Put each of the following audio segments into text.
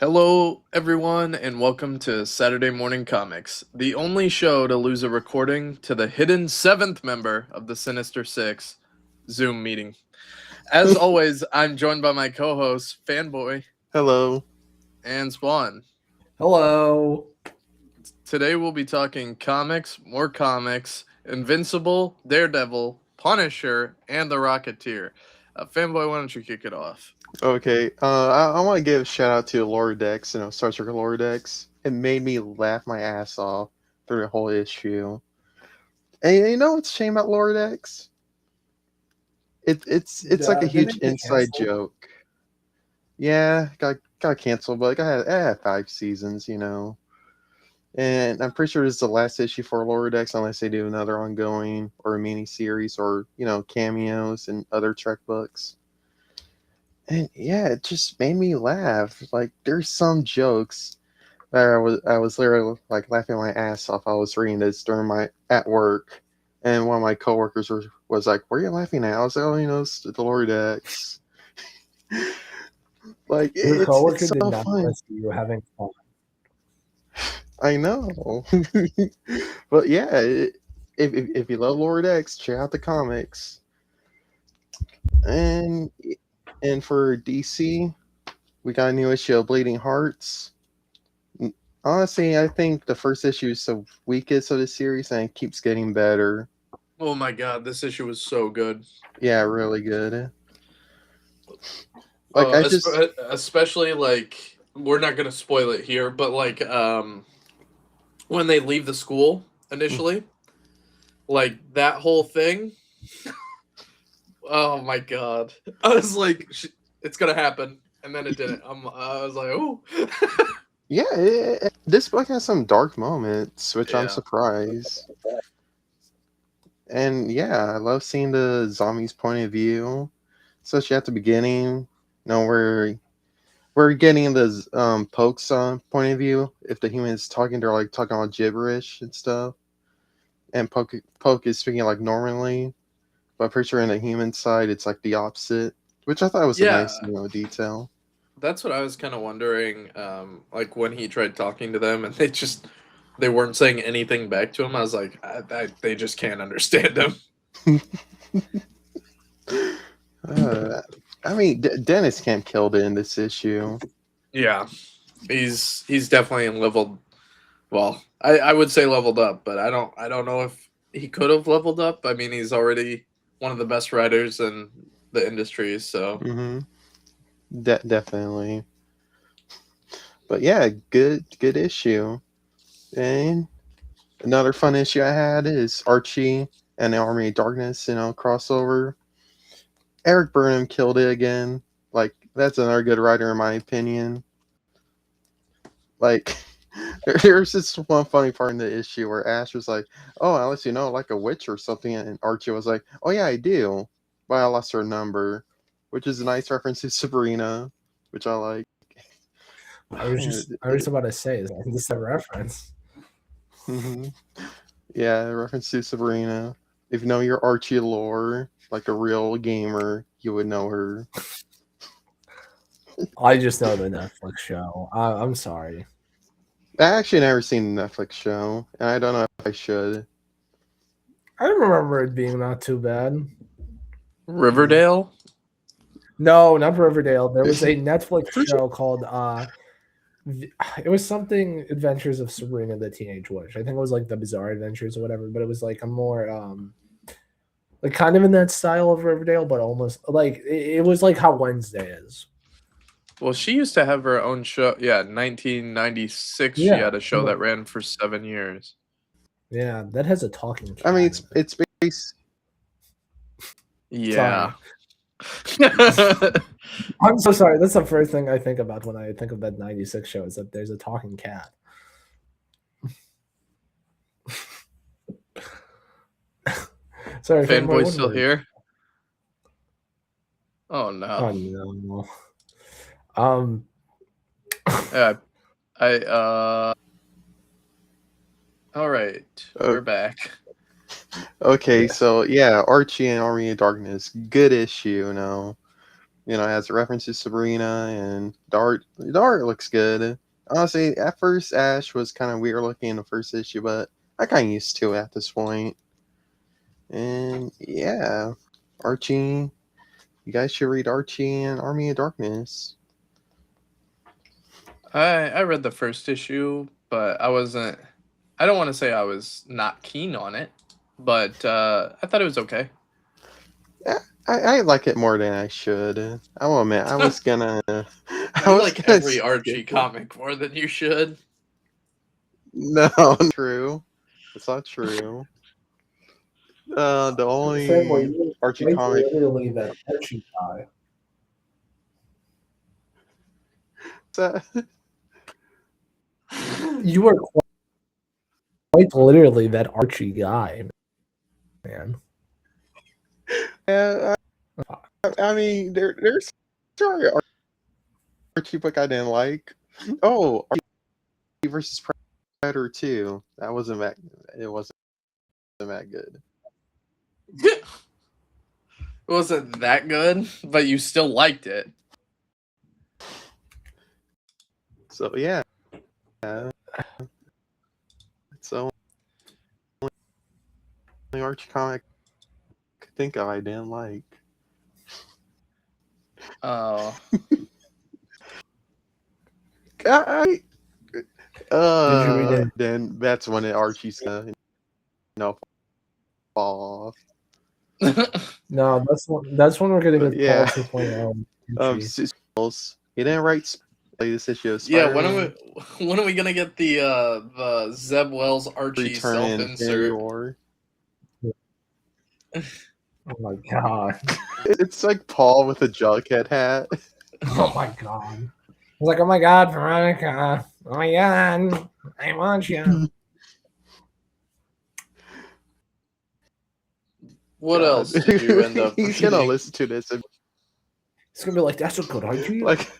Hello, everyone, and welcome to Saturday Morning Comics, the only show to lose a recording to the hidden seventh member of the Sinister Six Zoom meeting. As always, I'm joined by my co hosts, Fanboy Hello. and Spawn. Hello. Today we'll be talking comics, more comics, Invincible, Daredevil, Punisher, and the Rocketeer. Fanboy, why don't you kick it off? Okay. I want to give a shout out to Lower Decks, Star Trek Lower Decks. It made me laugh my ass off through the whole issue. And you know what's a shame about Lower Decks? It's like a Didn't huge it get inside canceled? joke. Yeah, got canceled, but I had 5 seasons. And I'm pretty sure this is the last issue for Lower Decks unless they do another ongoing or a mini series or cameos and other Trek books. And yeah, it just made me laugh. Like there's some jokes that I was literally like laughing my ass off. I was reading this during my at work, and one of my coworkers was like, "What are you laughing at?" I was like, "Oh, it's the Lower Decks." Like Your it's coworker did so not fun. see you having fun. I know, but yeah, if you love Lower Decks, check out the comics. And and for DC, we got a new issue of Bleeding Hearts. Honestly, I think the first issue is the weakest of the series, and it keeps getting better. Oh my god, this issue was so good. Yeah, really good. Like I just, Especially like we're not gonna spoil it here, but like when they leave the school initially, like that whole thing. Oh my god! I was like, it's gonna happen, and then it didn't. I was like, oh, yeah, this book has some dark moments, which I'm yeah, surprised. And yeah, I love seeing the zombies' point of view, especially at the beginning. Where we're getting the Poke's point of view. If the humans talking, they're like talking about gibberish and stuff, and Poke is speaking like normally. But I'm pretty sure in the human side, it's like the opposite, which I thought was a nice, yeah. detail. That's what I was kind of wondering. Like when he tried talking to them, and they weren't saying anything back to him. I was like, they just can't understand him. uh, I mean, Dennis can't kill it in this issue. Yeah, he's definitely leveled. Well, I would say leveled up, but I don't know if he could have leveled up. I mean, he's already one of the best writers in the industry, so Mm-hmm. Definitely. But yeah, good issue. And another fun issue I had is Archie and the Army of Darkness, crossover. Eric Burnham killed it again. Like that's another good writer in my opinion. Like there's this one funny part in the issue where Ash was like, "Oh, unless you know like a witch or something," and Archie was like, "Oh yeah, I do, but I lost her number," which is a nice reference to Sabrina, which I like. I was about to say, is this a reference? Mhm. Yeah, reference to Sabrina. If you know your Archie lore, like a real gamer, you would know her. I just know the Netflix show. I'm sorry. I actually never seen the Netflix show, and I don't know if I should. I remember it being not too bad. Riverdale. No, not Riverdale. There was a Netflix For sure. show called it was something Adventures of Sabrina the Teenage Witch. I think it was like the Bizarre Adventures or whatever, but it was like a more like kind of in that style of Riverdale, but almost like it was like how Wednesday is. Well, she used to have her own show. Yeah, 1996. She Yeah. had a show that ran for 7 years. Yeah, that has a talking I mean, cat in it. it's based. Yeah. Sorry. I'm so sorry. That's the first thing I think about when I think of that 96 show is that there's a talking cat. Sorry, Fanboy what still word? here? Oh Oh no. no. Um Yeah, I. All right, Uh, we're back. okay, yeah. so yeah, Archie and Army of Darkness, good issue. You know, it has references to Sabrina and Dart. Dart looks good. Honestly, at first Ash was kind of weird looking in the first issue, but I kind of used to it at this point. And yeah, Archie. You guys should read Archie and Army of Darkness. I read the first issue, but I wasn't. I don't want to say I was not keen on it, but I thought it was okay. I like it more than I should. I will admit, I was gonna. I You was like gonna every Archie skip it. comic more than you should. No, not true. It's not true. The Same way, only you Archie were comic. literally that Archie guy. You were quite literally that Archie guy, man. Yeah, I mean, there's sorry Archie book I didn't like. Oh, Archie versus Predator 2. That wasn't that. It wasn't that good. It wasn't that good, but you still liked it. So yeah, it's the only Archie comic I could think of I didn't like. Oh, I Did you read it? then that's when Archie's gonna fall off. No, that's when we're gonna But get yeah, Paul 2.0. Archie. he didn't write this issue of yeah. Spider-Man. When are we gonna get the Zeb Wells Archie Return in Infinity self-insert? War. Oh my god. It's like Paul with a Jughead hat. Oh my god. I was like, oh my god, Veronica. Oh my god. I want you. What God. else did you end up He's gonna reading? listen to this and It's gonna be like, that's a good idea. like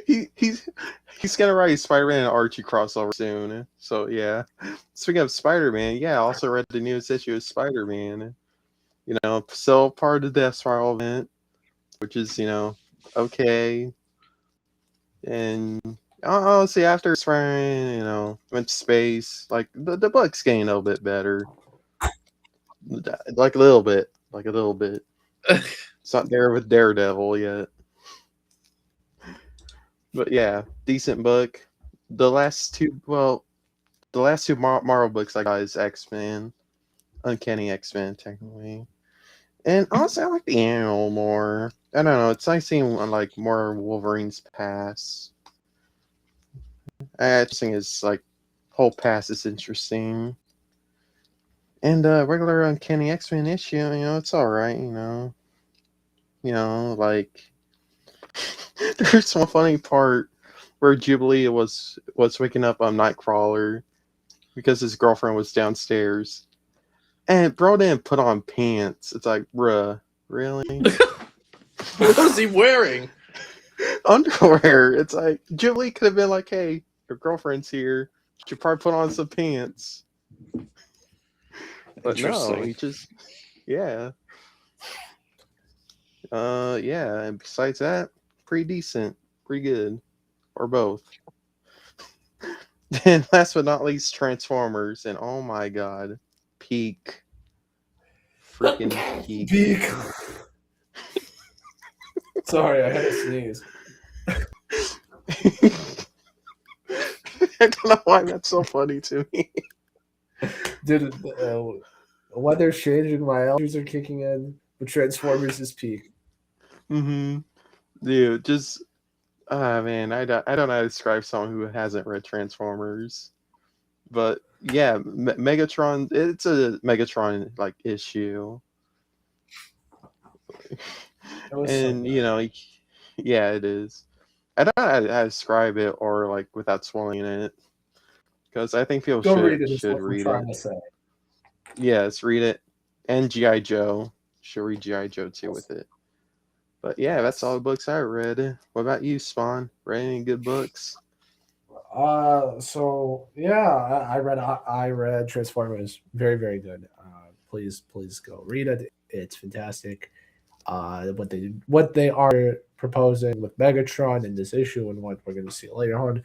he's gonna write a Spider-Man and Archie crossover soon. So yeah. Speaking of Spider-Man, yeah, I also read the newest issue of Spider-Man. You know, still part of the Death Spiral event, which is, okay. And honestly, after Spider-Man, went to space, like the book's getting a little bit better. Like a little bit. It's not there with Daredevil yet. But yeah, decent book. The last two Marvel books I got is X-Men, Uncanny X-Men, technically. And honestly, I like the annual more. I don't know. It's nice seeing like more Wolverine's past. I just think his like whole past is interesting. And regular Uncanny X-Men issue, it's all right. Like there's one funny part where Jubilee was waking up on Nightcrawler because his girlfriend was downstairs. And bro didn't put on pants. It's like, bruh, really? What was he wearing? Underwear. It's like, Jubilee could have been like, hey, your girlfriend's here. You should probably put on some pants. But no, he just, yeah. Yeah, and besides that, pretty decent. Pretty good. Or both. Then last but not least, Transformers. And oh my god, peak. Freaking peak. Peak. Sorry, I had to sneeze. I don't know why that's so funny to me. Dude, weather's changing, my allergies are kicking in, but Transformers is peak. Mm-hmm. Dude, just man, I don't know how to describe someone who hasn't read Transformers. But yeah, Megatron, it's a Megatron like issue. And So yeah, it is. I don't know how to describe it or like without spoiling it. Because I think people go read it, should what I'm read trying it. to say. Yes, read it. And G.I. Joe. Should read G.I. Joe too with it. But yeah, that's all the books I read. What about you, Spawn? Read any good books? So yeah, I read Transformers. Very, very good. please go read it. It's fantastic. What they are proposing with Megatron in this issue and what we're going to see later on,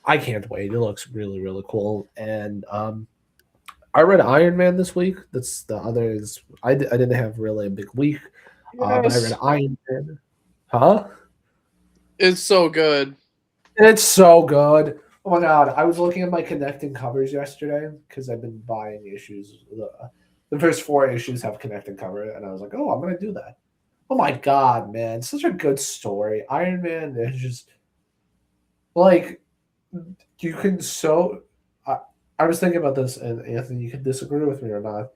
I can't wait. It looks really, really cool. And I read Iron Man this week. That's the others. I didn't have really a big week, but I read Yes. Iron Man. Huh? It's so good. It's so good. Oh my god! I was looking at my connecting covers yesterday because I've been buying issues. The first 4 issues have connecting cover, and I was like, "Oh, I'm gonna do that." Oh my god, man! Such a good story. Iron Man is just like you can so. I was thinking about this, and Anthony, you can disagree with me or not,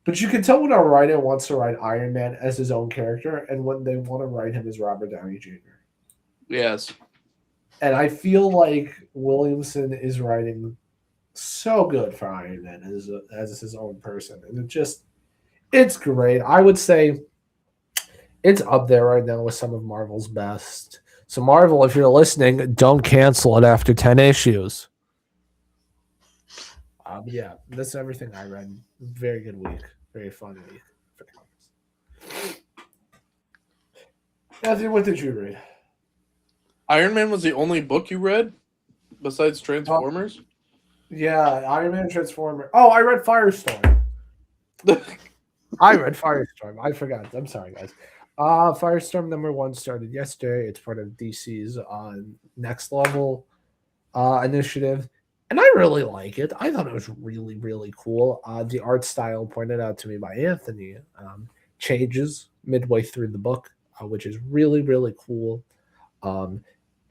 but you can tell when a writer wants to write Iron Man as his own character, and when they want to write him as Robert Downey Jr. Yes. And I feel like Williamson is writing so good for Iron Man as his own person, and it's great. I would say it's up there right now with some of Marvel's best. So Marvel, if you're listening, don't cancel it after 10 issues. Yeah, that's everything I read. Very good week, very fun week for comics. Anthony, what did you read? Iron Man was the only book you read besides Transformers? Yeah, Iron Man, Transformer. Oh, I read Firestorm. I read Firestorm. I forgot. I'm sorry, guys. Firestorm #1 started yesterday. It's part of DC's Next Level initiative, and I really like it. I thought it was really, really cool. The art style, pointed out to me by Anthony, changes midway through the book, which is really, really cool.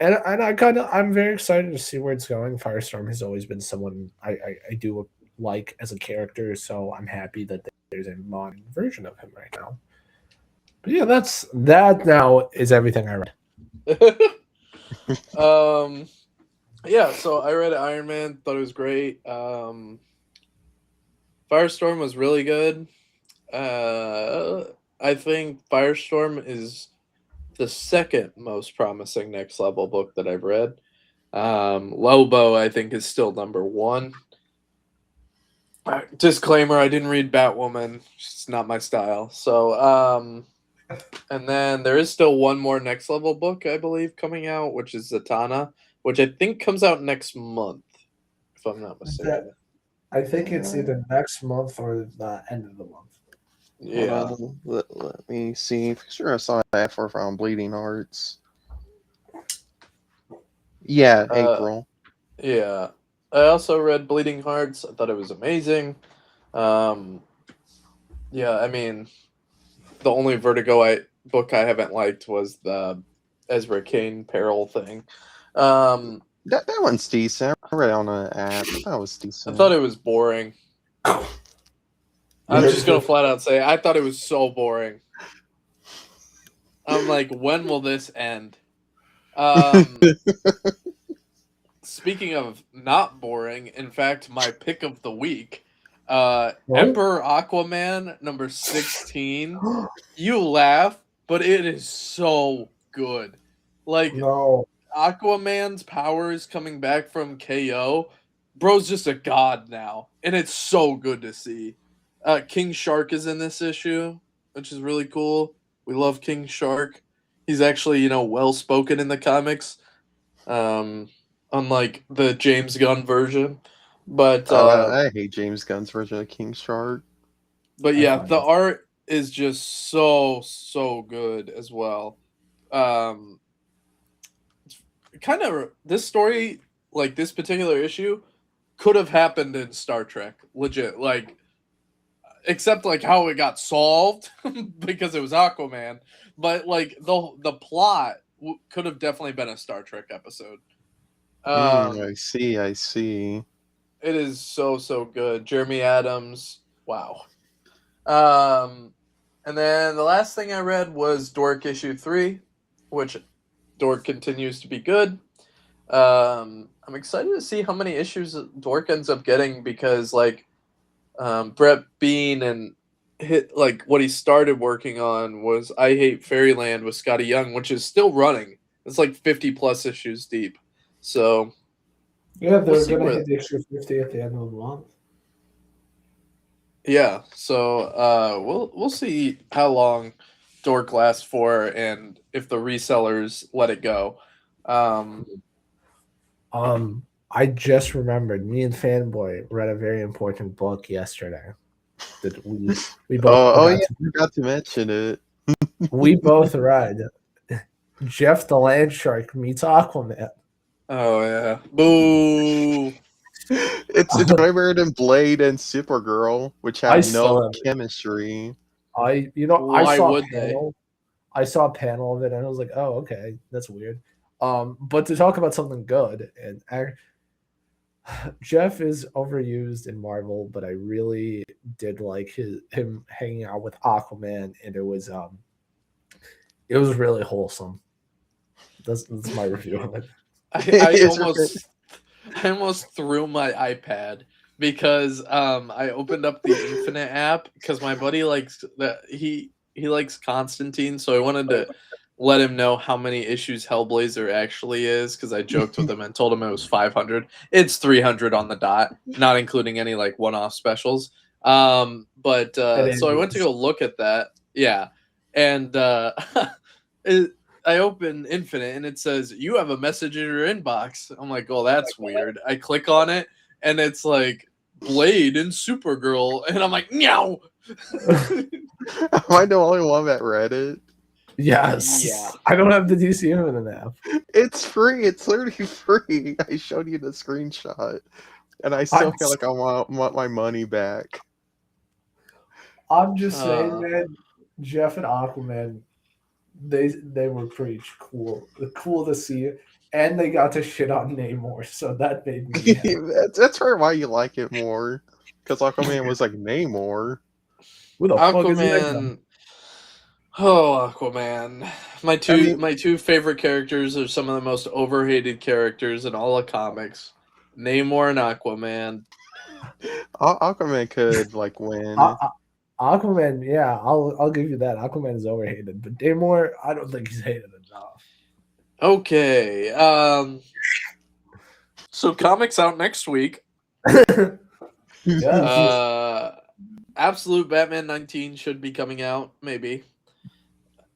And I'm very excited to see where it's going. Firestorm has always been someone I do like as a character, so I'm happy that there's a modern version of him right now. But yeah, that now is everything I read. Yeah, so I read Iron Man, thought it was great. Firestorm was really good. I think Firestorm is the second most promising Next Level book that I've read. Lobo, I think, is still #1. Disclaimer: I didn't read Batwoman; it's not my style. So, and then there is still one more Next Level book, I believe, coming out, which is Zatanna, which I think comes out next month, if I'm not mistaken. I think it's either next month or the end of the month. Yeah. Let me see. Sure, I saw that from Bleeding Hearts. Yeah, April. Yeah. I also read Bleeding Hearts. I thought it was amazing. Yeah, I mean, the only Vertigo book I haven't liked was the Ezra Kane Peril thing. That one's decent. I read it on an app. That was decent. I thought it was boring. I'm just gonna flat out say I thought it was so boring. I'm like, when will this end? Speaking of not boring, in fact, my pick of the week, Emperor Aquaman #16. You laugh, but it is so good. Like, No. Aquaman's powers coming back from KO, bro's just a god now, and it's so good to see. King Shark is in this issue, which is really cool. We love King Shark. He's actually, well spoken in the comics, unlike the James Gunn version. But I hate James Gunn's version of King Shark. But yeah, the art is just so good as well. Kind of this story, like this particular issue, could have happened in Star Trek, legit. Like, except like how it got solved because it was Aquaman. But like the plot could have definitely been a Star Trek episode. I see. It is so good. Jeremy Adams, wow. And then the last thing I read was Dork issue 3, which Dork continues to be good. I'm excited to see how many issues Dork ends up getting because Brett Bean and what he started working on was I Hate Fairyland with Scotty Young, which is still running. It's like 50 plus issues deep. So yeah, they're gonna hit the issue 50 at the end of the month. Yeah, so we'll see how long Dork lasts for, and if the resellers let it go. I just remembered. Me and Fanboy read a very important book yesterday that we both Oh yeah, forgot I forgot to mention it. we both read. Jeff the Land Shark meets Aquaman. Oh yeah, boo! It's way better than Blade and Supergirl, which I have no still have. chemistry. I Why saw a would they? panel. I saw a panel of it and I was like, oh, okay, that's weird. But to talk about something good, and Jeff is overused in Marvel, but I really did like him hanging out with Aquaman, and it was really wholesome. That's my review of it. I Is your fa- almost threw my iPad because I opened up the Infinite app because my buddy likes that he likes Constantine, so I wanted to let him know how many issues Hellblazer actually is because I joked with him and told him it was 500. It's 300 on the dot, not including any like one-off specials. But It so I went to is. go look at that. Yeah, and it, I open Infinite and it says you have a message in your inbox. I'm like, oh, that's weird. I click on it and it's like Blade and Supergirl, and I'm like, no. Am I the only one that read it? Yes. Yeah. I don't have the DC Infinite app. It's free. It's literally free. I showed you the screenshot, and I still feel like I want my money back. I'm just saying, Uh, man, Jeff and Aquaman, they were pretty cool. Cool to see. And they got to shit on Namor, so that made me happy. That's probably why you like it more, because Aquaman was like Namor. Who the fuck is that guy? Aquaman. Oh, Aquaman. I mean, My two favorite characters are some of the most overhated characters in all of comics. Namor and Aquaman. Aquaman could like win. Aquaman, yeah, I'll give you that. Aquaman is overhated, but Namor, I don't think he's hated enough. Okay. So comics out next week. Yes. Absolute Batman 19 should be coming out, maybe.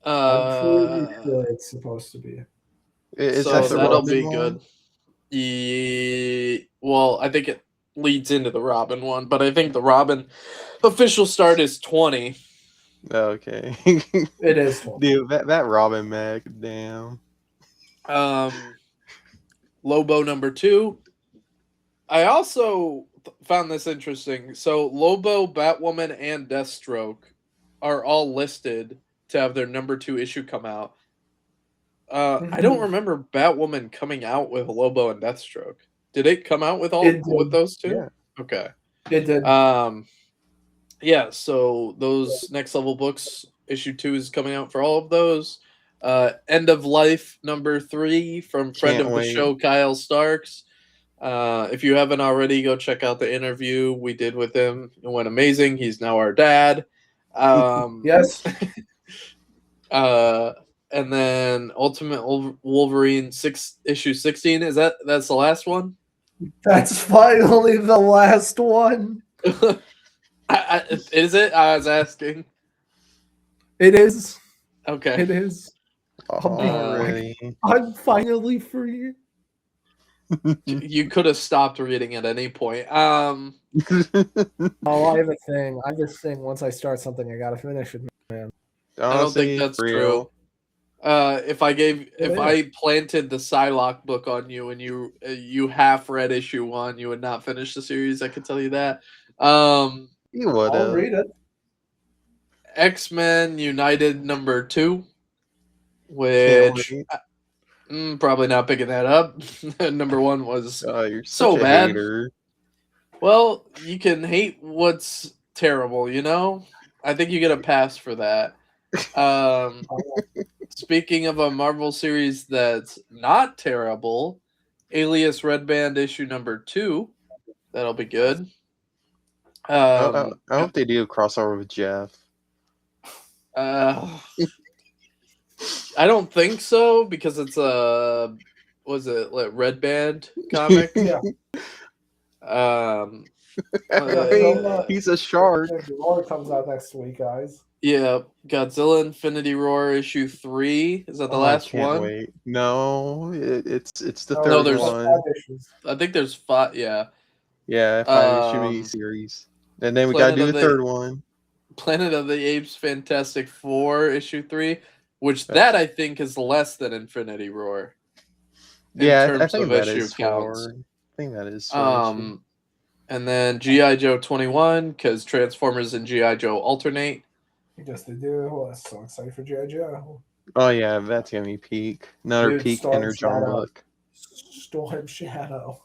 I'm pretty sure it's supposed to be. Is So that the that'll Robin be one? good. Well, I think it leads into the Robin one, but I think the Robin official start is 20. Okay. It is 20. Dude, that Robin Mac, damn. Lobo number 2. I also found this interesting. So Lobo, Batwoman, and Deathstroke are all listed to have their number 2 issue come out. I don't remember Batwoman coming out with Lobo and Deathstroke. Did it come out with those two? Yeah. Okay. It did. Yeah, so those next level books, issue 2 is coming out for all of those. End of Life number 3 from friend Can't of wait. the show Kyle Starks. If you haven't already, go check out the interview we did with him. It went amazing. He's now our dad. Yes. And then Ultimate Wolverine issue 16. That's the last one? That's finally the last one. Is it? I was asking. It is. Okay. It is. Already. I'm finally free. You could have stopped reading at any point. Oh, I have a thing. I just think once I start something, I gotta finish it, man. I don't think that's true. If I planted the Psylocke book on you and you half read issue 1, you would not finish the series. I can tell you that. You would I'll have. read it. X-Men United number 2, which probably not picking that up. Number 1 was You're so such a bad. hater. Well, you can hate what's terrible, you know? I think you get a pass for that. Speaking of a Marvel series that's not terrible, Alias Red Band issue number 2. That'll be good. I hope they do a crossover with Jeff. I don't think so because it's was it like Red Band comic? Yeah. He's a shark. Roar comes out next week, guys. Yeah, Godzilla Infinity Roar issue 3. Is that the Oh, I last can't one? wait. No, it's the Oh, third there's- one. 5 issues. I think there's 5. Yeah. Yeah, 5 issue mini series, and then we gotta Planet do of a the- third one. Planet of the Apes Fantastic Four issue 3, which that I think is less than Infinity Roar. In Yeah, I terms think of that issue is counts. I think that is 4 issue. And then G.I. Joe 21, because Transformers and G.I. Joe alternate. Yes, they do. Oh, I'm so excited for G.I. Joe. Oh yeah, that's gonna be peak. Another Dude, peak Storm Energon Shadow. book. Storm Shadow.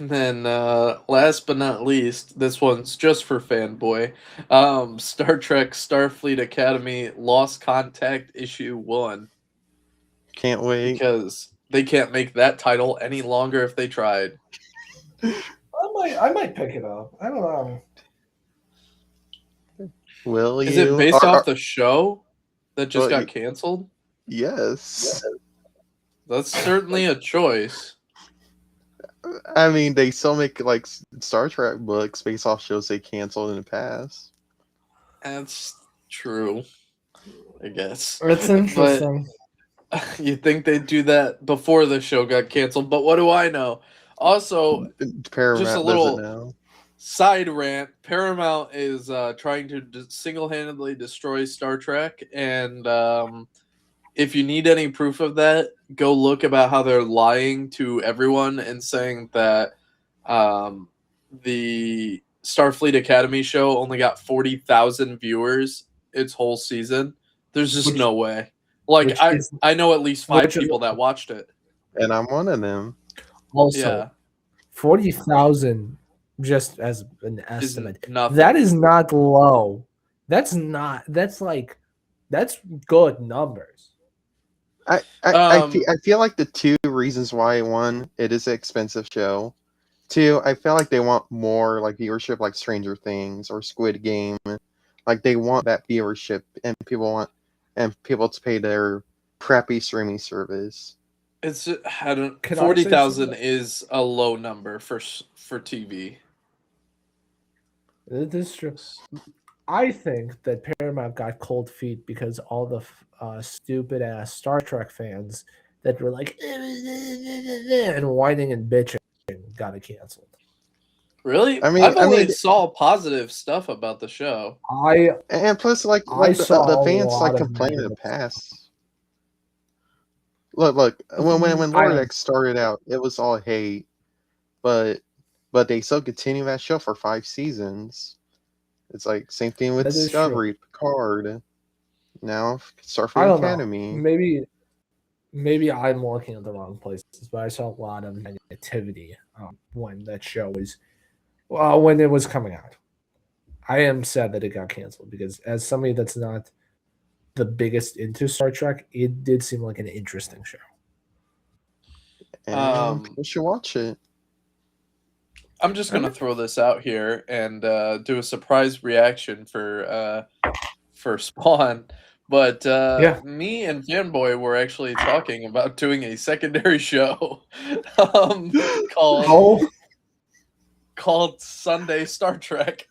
And then last but not least, this one's just for fanboy. Star Trek Starfleet Academy Lost Contact issue 1. Can't wait. Because they can't make that title any longer if they tried. I might pick it up. I don't know. Will Is you? it based off the show that just Well, got canceled? Yes. That's certainly a choice. I mean, they still make like Star Trek books based off shows they canceled in the past. That's true, I guess. It's interesting. You'd think they'd do that before the show got canceled, but what do I know? Also, Paramount just a does little it now. side rant. Paramount is trying to single-handedly destroy Star Trek, and if you need any proof of that, go look about how they're lying to everyone and saying that the Starfleet Academy show only got 40,000 viewers its whole season. There's just no way. Like, I know at least 5 people that watched it. And I'm one of them. Also, 40,000 just as an estimate. Nothing. That is not low. That's good numbers. I feel like the 2 reasons why, 1, it is an expensive show. 2, I feel like they want more like viewership, like Stranger Things or Squid Game. Like they want that viewership, and people to pay their crappy streaming service. It's 40,000 is a low number for TV. This is true. I think that Paramount got cold feet because all the stupid ass Star Trek fans that were like and whining and bitching got it canceled. Really? I mean, I've always saw positive stuff about the show. And plus, like the fans like complained in the past. Look, when Lord X started out, it was all hate, but they still continue that show for 5 seasons. It's like same thing with Discovery, Picard. Now Starfleet Academy. Know. Maybe I'm looking at the wrong places, but I saw a lot of negativity when that show was when it was coming out. I am sad that it got canceled because as somebody that's not the biggest into Star Trek, it did seem like an interesting show. And people should watch it. I'm just gonna throw this out here and do a surprise reaction for Spawn. But me and Fanboy were actually talking about doing a secondary show called Sunday Star Trek.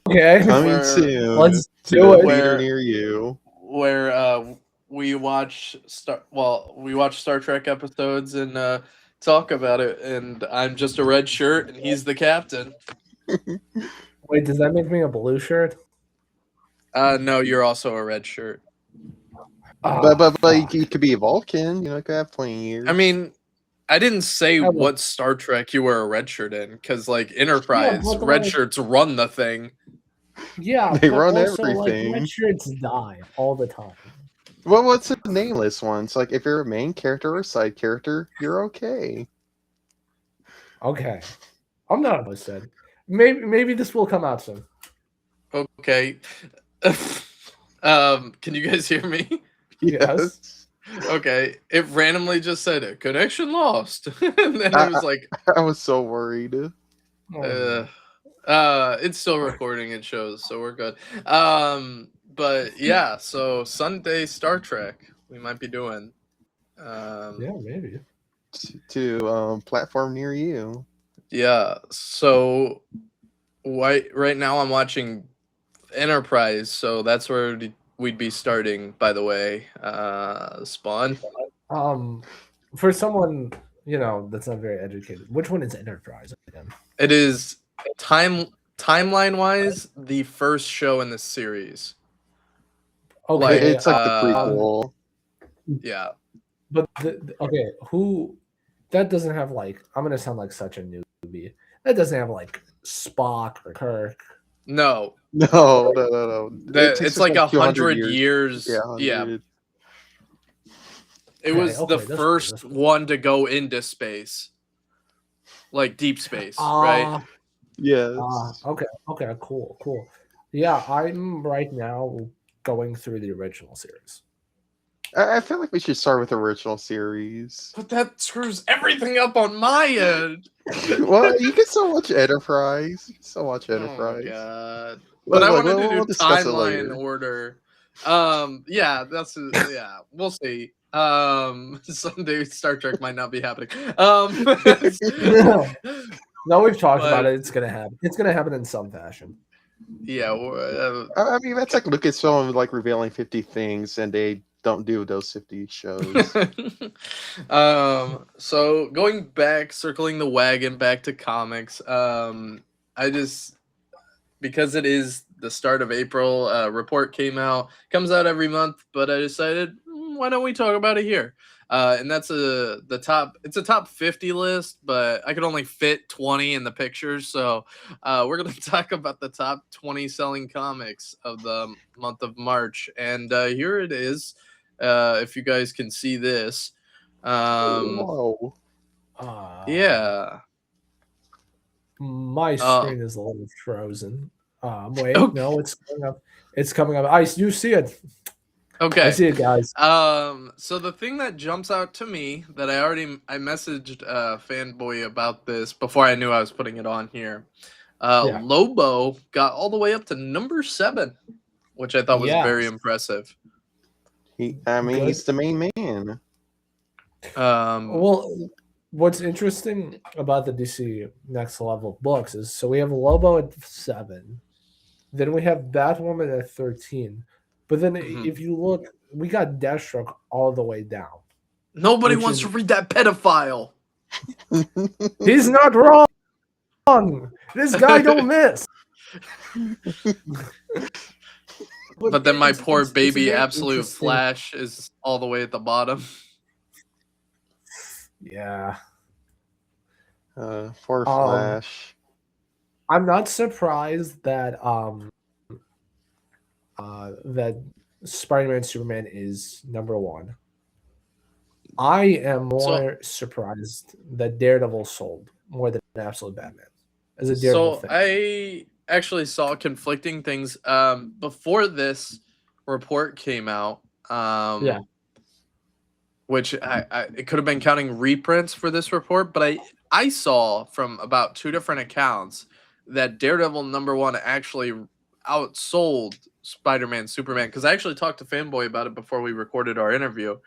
Okay, coming soon. Let's do it. Near you. Where we watch Star Trek episodes and talk about it, and I'm just a red shirt and he's the captain. Wait, does that make me a blue shirt? No, you're also a red shirt. But you could be a Vulcan. You could have 20 years. I mean, I didn't say what Star Trek you were a red shirt in, because like Enterprise, red shirts run the thing. Yeah, they run also, everything. Red shirts die all the time. Well, what's the nameless ones? Like, if you're a main character or a side character, you're okay. Okay, I'm not upset. Maybe this will come out soon. Okay. Can you guys hear me? Yes. Okay. It randomly just said a connection lost, and then it was like I was so worried. It's still recording. It shows, so we're good. But yeah, so Sunday Star Trek we might be doing. Yeah, maybe To platform near you. Yeah. So right now I'm watching Enterprise, so that's where we'd be starting. By the way, Spawn. Um, for someone that's not very educated, which one is Enterprise again? It is timeline wise the first show in the series. Okay, It's like the uh, prequel. Yeah. but okay, who that doesn't have like I'm gonna sound like such a newbie. That doesn't have like Spock or Kirk. No. No. It takes It's us like like 200 100 years. years. Yeah, Yeah. 100. It Okay, was the that's cool, first one to go into space, like deep space, right? Yes. Okay, cool. Yeah, I'm right now going through the original series. I feel like we should start with the original series. But that screws everything up on my end. Well, you can still watch Enterprise. You can still watch Oh my Enterprise. god! But I Look, wanted to do we'll discuss it timeline later. order. Yeah, we'll see. Someday Star Trek might not be happening. No, we've talked But- about it. It's gonna happen. It's gonna happen in some fashion. Yeah, I mean, that's like Lucasfilm like revealing 50 things, and they don't do those 50 shows. So going back, circling the wagon back to comics. I just because it is the start of April, report comes out every month, but I decided why don't we talk about it here? And that's it's a top 50 list, but I could only fit 20 in the pictures, so we're gonna talk about the top 20 selling comics of the month of March, and here it is. If you guys can see this, Whoa. yeah. My screen is a little frozen. Wait, Okay. no, it's coming up. It's coming up. You see it. Okay. I see it, guys. So the thing that jumps out to me that I messaged Fanboy about this before I knew I was putting it on here. Yeah. Lobo got all the way up to number 7, which I thought was very Yes. impressive. He's the main man. Well, what's interesting about the DC Next Level books is so we have Lobo at 7, then we have Batwoman at 13, but then if you look, we got Deathstroke all the way down. Nobody wants to read that pedophile. He's not wrong. This guy don't miss. But then my poor baby Absolute interesting. Flash is all the way at the bottom. Yeah. For Flash. I'm not surprised that that Spider-Man Superman is number 1. I am more surprised that Daredevil sold more than Absolute Batman as a Daredevil fan. I actually saw conflicting things before this report came out. Yeah. Which it could have been counting reprints for this report, but I saw from about 2 different accounts that Daredevil number 1 actually outsold Spider-Man Superman, because I actually talked to Fanboy about it before we recorded our interview.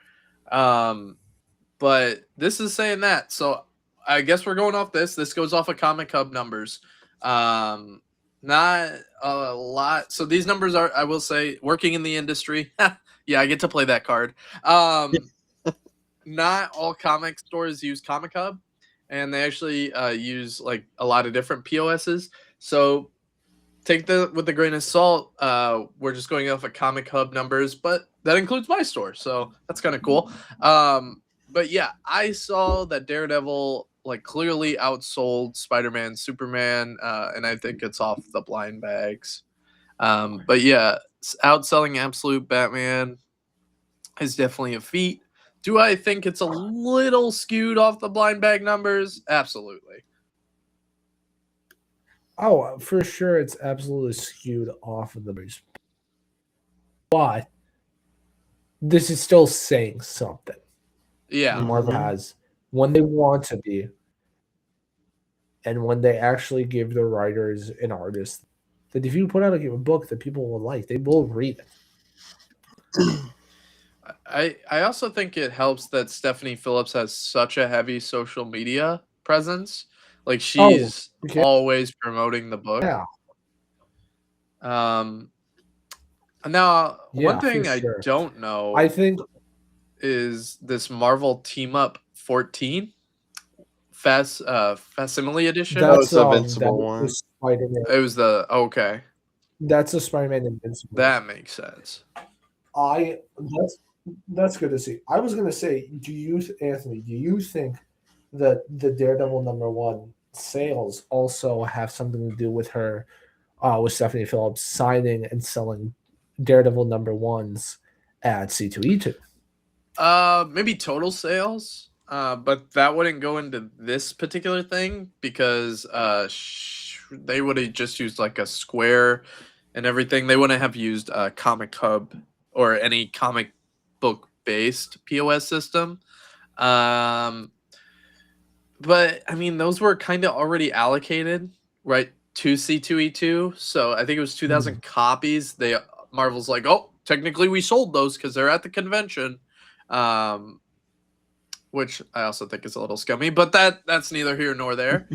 But this is saying that, so I guess we're going off this. This goes off of Comic Hub numbers. Not a lot. So these numbers are, I will say, working in the industry. Yeah, I get to play that card. Not all comic stores use Comic Hub, and they actually use like a lot of different POSs. So take that with a grain of salt. We're just going off of Comic Hub numbers, but that includes my store, so that's kind of cool. But yeah, I saw that Daredevil like clearly outsold Spider-Man, Superman, and I think it's off the blind bags. But yeah, outselling Absolute Batman is definitely a feat. Do I think it's a little skewed off the blind bag numbers? Absolutely. Oh, for sure, it's absolutely skewed off of the numbers. But this is still saying something. Yeah. Marvel has when they want to be, and when they actually give their writers and artists that if you put out a book that people will like, they will read it. I also think it helps that Stephanie Phillips has such a heavy social media presence. Like she's okay. always promoting the book. Yeah. Now, one Yeah, for thing I sure. don't know I think is this Marvel Team Up 14 facsimile edition. Oh, it's that's the Invincible that one. was Spider-Man. It was the okay. That's a Spider-Man Invincible. That makes sense. That's good to see. I was gonna say, Anthony, do you think that the Daredevil #1 sales also have something to do with her, with Stephanie Phillips signing and selling Daredevil #1s at C2E2? Maybe total sales. But that wouldn't go into this particular thing because they would have just used like a Square and everything. They wouldn't have used Comic Hub or any comic book based POS system. But I mean, those were kind of already allocated, right, to C2E2. So I think it was 2,000 copies. Marvel's like, oh, technically we sold those because they're at the convention, which I also think is a little scummy. But that's neither here nor there.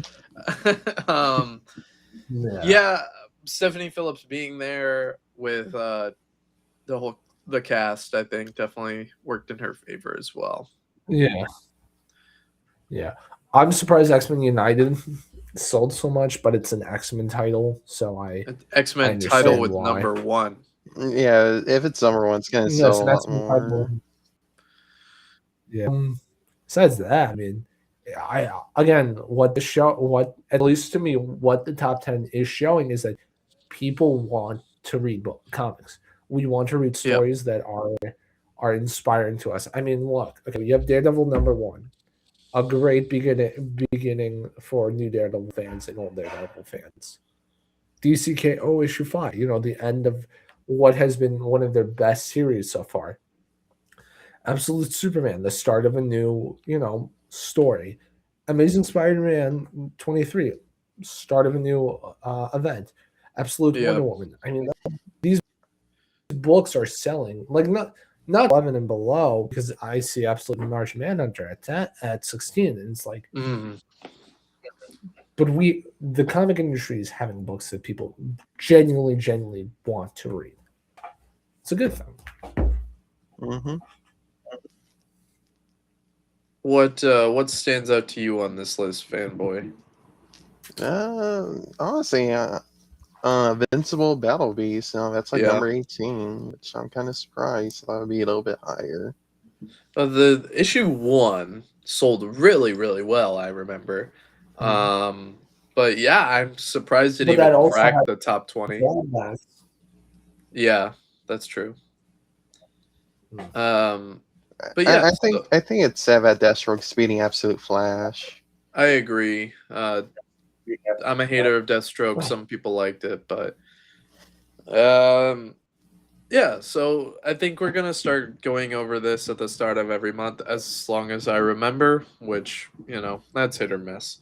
Yeah, Stephanie Phillips being there with the cast, I think, definitely worked in her favor as well. Yeah. Yeah. I'm surprised X-Men United sold so much, but it's an X-Men title, so I X-Men understand title with why. #1. Yeah, if it's #1, it's gonna Yeah, sell it's a an lot X-Men more. title. Yeah. Besides that, I mean, I again, what at least to me, what the top 10 is showing is that people want to read comics. We want to read Yep. stories that are inspiring to us. I mean, look, okay, you have Daredevil #1, a great beginning for new Daredevil fans and old Daredevil fans. DCKO issue 5, the end of what has been one of their best series so far. Absolute Superman, the start of a new, story. Amazing Spider-Man 23, start of a new event. Absolute Wonder Yep. Woman. I mean, these books are selling like not 11 and below, because I see Absolute Martian Manhunter at 16, and it's like, but the comic industry is having books that people genuinely want to read. It's a good thing. Mm-hmm. What stands out to you on this list, fanboy? Honestly, Invincible Battle Beast. That's like Yeah. number 18, which I'm kind of surprised. That would be a little bit higher. The issue 1 sold really, really well. I remember. But yeah, I'm surprised it But that even also cracked had the top 20. drawbacks. Yeah, that's true. But I, yeah, I think I think it's sad that Deathstroke speeding Absolute Flash. I agree. I'm a hater of Deathstroke. Some people liked it, but yeah. So I think we're gonna start going over this at the start of every month, as long as I remember. Which that's hit or miss.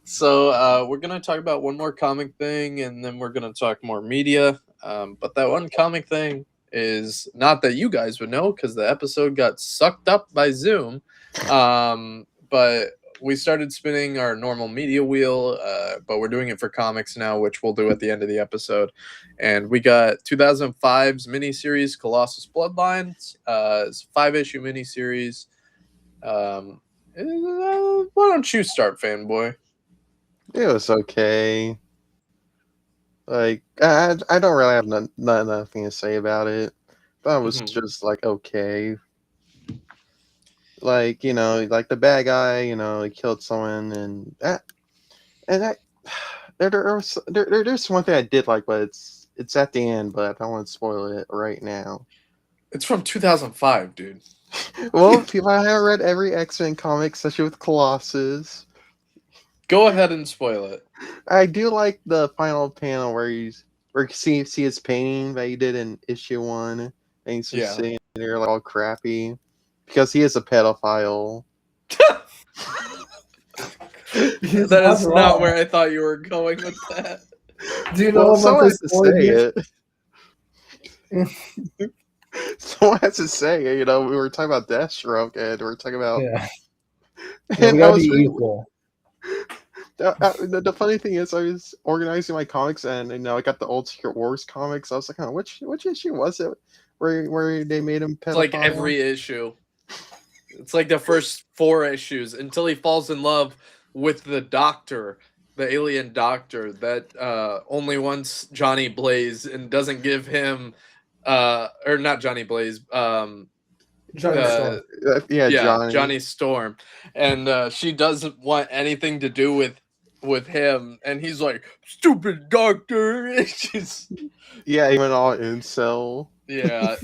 So we're gonna talk about one more comic thing, and then we're gonna talk more media. But that one comic thing is not that you guys would know, because the episode got sucked up by Zoom. But we started spinning our normal media wheel, but we're doing it for comics now, which we'll do at the end of the episode. And we got 2005's miniseries Colossus Bloodlines. It's a 5-issue miniseries. Why don't you start, fanboy? It was okay. Like I don't really have nothing to say about it. But it was just like okay. Like like the bad guy, he killed someone, and that there's one thing I did like, but it's at the end, but I don't want to spoil it right now. It's from 2005, dude. Well, people haven't read every X-Men comic, especially with Colossus. Go ahead and spoil it. I do like the final panel where you see his painting that he did in issue 1, and he's just sitting there like all crappy because he is a pedophile. That is not where I thought you were going with that. Do you know someone has to story? say it? Someone has to say it. We were talking about Deathstroke, and we're talking about Yeah, we And I gotta was be really, equal. the funny thing is, I was organizing my comics, and I got the old Secret Wars comics. I was like, which issue was it where they made him It's like pedophile? every issue. It's like the first 4 issues until he falls in love with the doctor, the alien doctor that only wants Johnny Blaze and doesn't give him or not Johnny Blaze, Johnny Storm. Yeah, yeah, Johnny. Johnny Storm. And she doesn't want anything to do with him, and he's like, stupid doctor. It's just Yeah, he went all incel. yeah.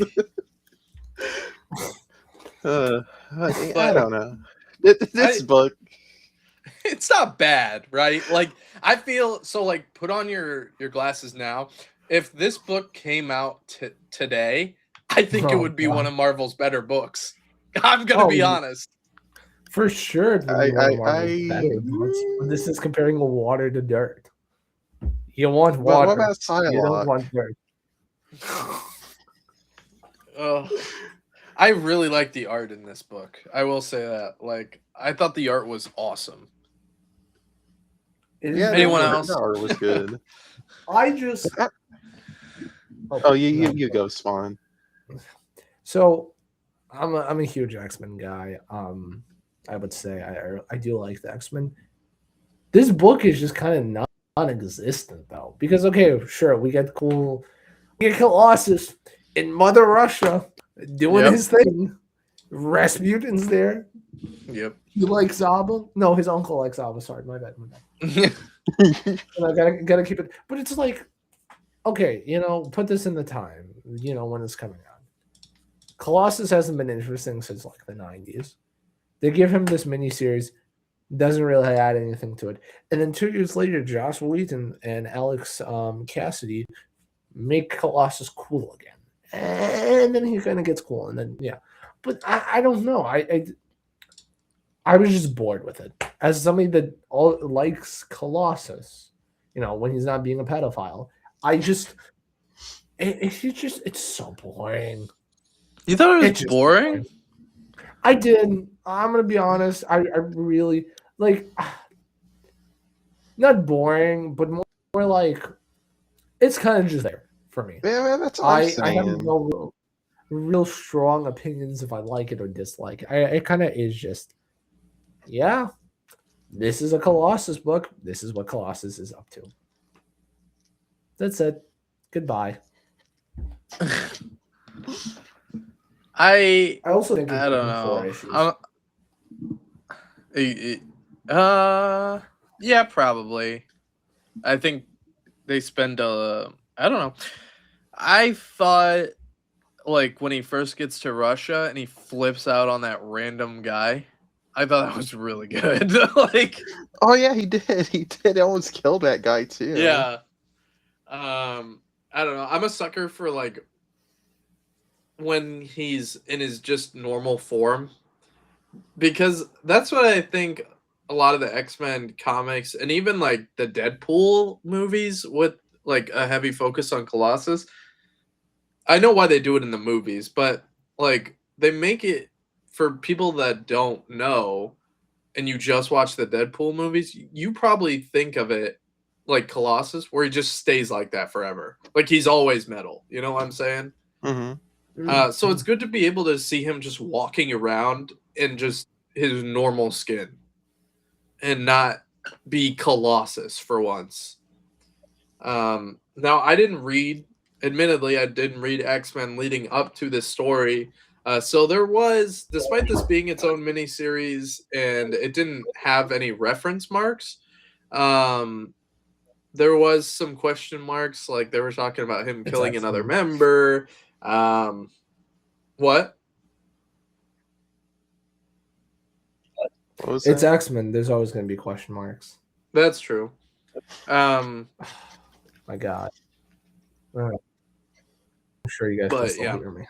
I But don't know. This I book, it's not bad, right? Like I feel so like put on your glasses now. If this book came out today, I think it Oh, would be God. one of Marvel's better books. I'm gonna be honest. For sure, it would be one of Marvel's better I books. But this is comparing water to dirt. You want But water. what about You don't Psylocke? want dirt. Oh, I really like the art in this book. I will say that. Like I thought the art was awesome. It is Yeah, very Anyone good. else? The art was good. I just. Oh, you no. you go, Spawn. So, I'm a huge X-Men guy. I would say I do like the X-Men. This book is just kind of non-existent though, because okay, sure, we get Colossus in Mother Russia doing Yep. his thing. Rasputin's there. Yep. You like Zaba? No, his uncle likes Zaba. Sorry, my bad. And I gotta keep it. But it's like, okay, put this in the time, when it's coming out. Colossus hasn't been interesting since like the 90s. They give him this miniseries, doesn't really add anything to it. And then 2 years later, Joss Whedon and Alex Cassidy make Colossus cool again. And then he kind of gets cool. And then, yeah. But I don't know. I was just bored with it. As somebody that likes Colossus, when he's not being a pedophile, it's so boring. You thought it It's was just boring? I did. I'm gonna be honest. I really like, not boring, but more like it's kind of just there for me. Yeah, that's what I'm I have saying. no real strong opinions if I like it or dislike it. It kind of is just, yeah, this is a Colossus book. This is what Colossus is up to. That's it. Goodbye. I also think I don't know. Yeah, probably. I think they spend I don't know. I thought like when he first gets to Russia and he flips out on that random guy, I thought that was really good. Like Oh yeah, he did. He did almost kill that guy too. yeah. I don't know. I'm a sucker for like when he's in his just normal form, because that's what I think a lot of the X-Men comics and even like the Deadpool movies with like a heavy focus on Colossus. I know why they do it in the movies, but like they make it for people that don't know and you just watch the Deadpool movies, you probably think of it like Colossus where he just stays like that forever. Like he's always metal. You know what I'm saying? Mm-hmm. So it's good to be able to see him just walking around in just his normal skin and not be Colossus for once. Now, admittedly, I didn't read X-Men leading up to this story. So there was, despite this being its own miniseries and it didn't have any reference marks, there was some question marks. Like they were talking about him killing another member. What? It's X-Men. There's always going to be question marks. That's true. My God. I'm sure you guys can still hear me.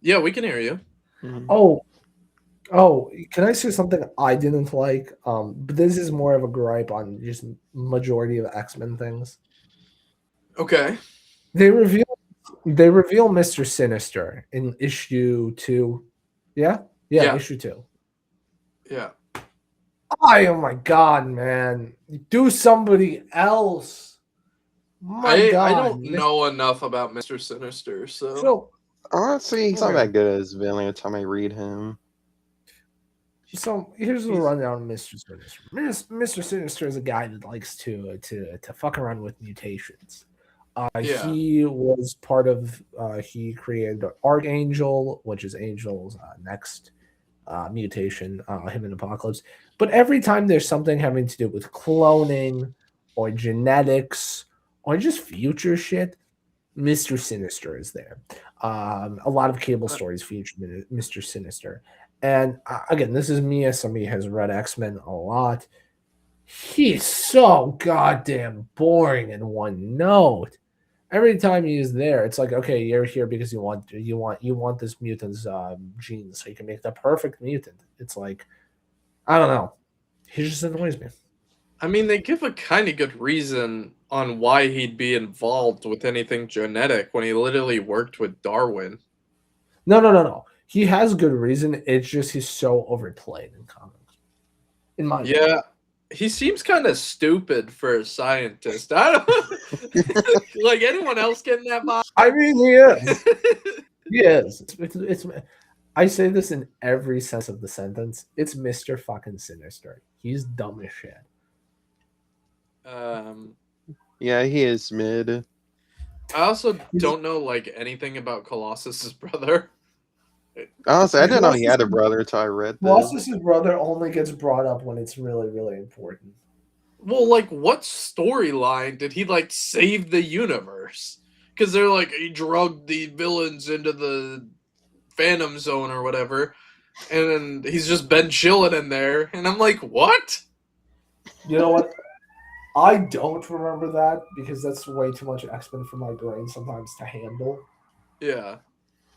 Yeah, we can hear you. Mm-hmm. Oh, can I say something I didn't like? But this is more of a gripe on just majority of X-Men things. Okay. They reveal Mr. Sinister in issue 2. Yeah, issue 2. Yeah. Oh my god, man. Do somebody else. My god. I don't know enough about Mr. Sinister, so So Honestly, he's not okay. that good as villain every time I read him. So here's the He's- rundown of Mr. Sinister. Mr. Sinister is a guy that likes to fuck around with mutations. Yeah. He was part of. He created Archangel, which is Angel's next mutation. Him and Apocalypse. But every time there's something having to do with cloning or genetics or just future shit, Mr. Sinister is there. A lot of cable stories feature Mr. Sinister. And again, this is me as somebody who has read X-Men a lot. He's so goddamn boring in one note. Every time he's there, it's like, okay, you're here because you want this mutant's gene so you can make the perfect mutant. It's like, I don't know. He just annoys me. I mean, they give a kind of good reason on why he'd be involved with anything genetic when he literally worked with Darwin. No. He has good reason. It's just he's so overplayed in comics. In my opinion. Yeah, he seems kind of stupid for a scientist. I don't like anyone else getting that vibe. I mean, he is. He is. It's I say this in every sense of the sentence. It's Mr. fucking Sinister. He's dumb as shit. Yeah, he is mid. I also don't know like anything about Colossus's brother. Honestly, I didn't know he had a brother until I read this. Colossus's brother only gets brought up when it's really, really important. Well, like, what storyline did he like save the universe? Because they're like he drugged the villains into the Phantom Zone or whatever, and he's just been chilling in there, and I'm like, what? You know what? I don't remember that because that's way too much X-Men for my brain sometimes to handle. Yeah,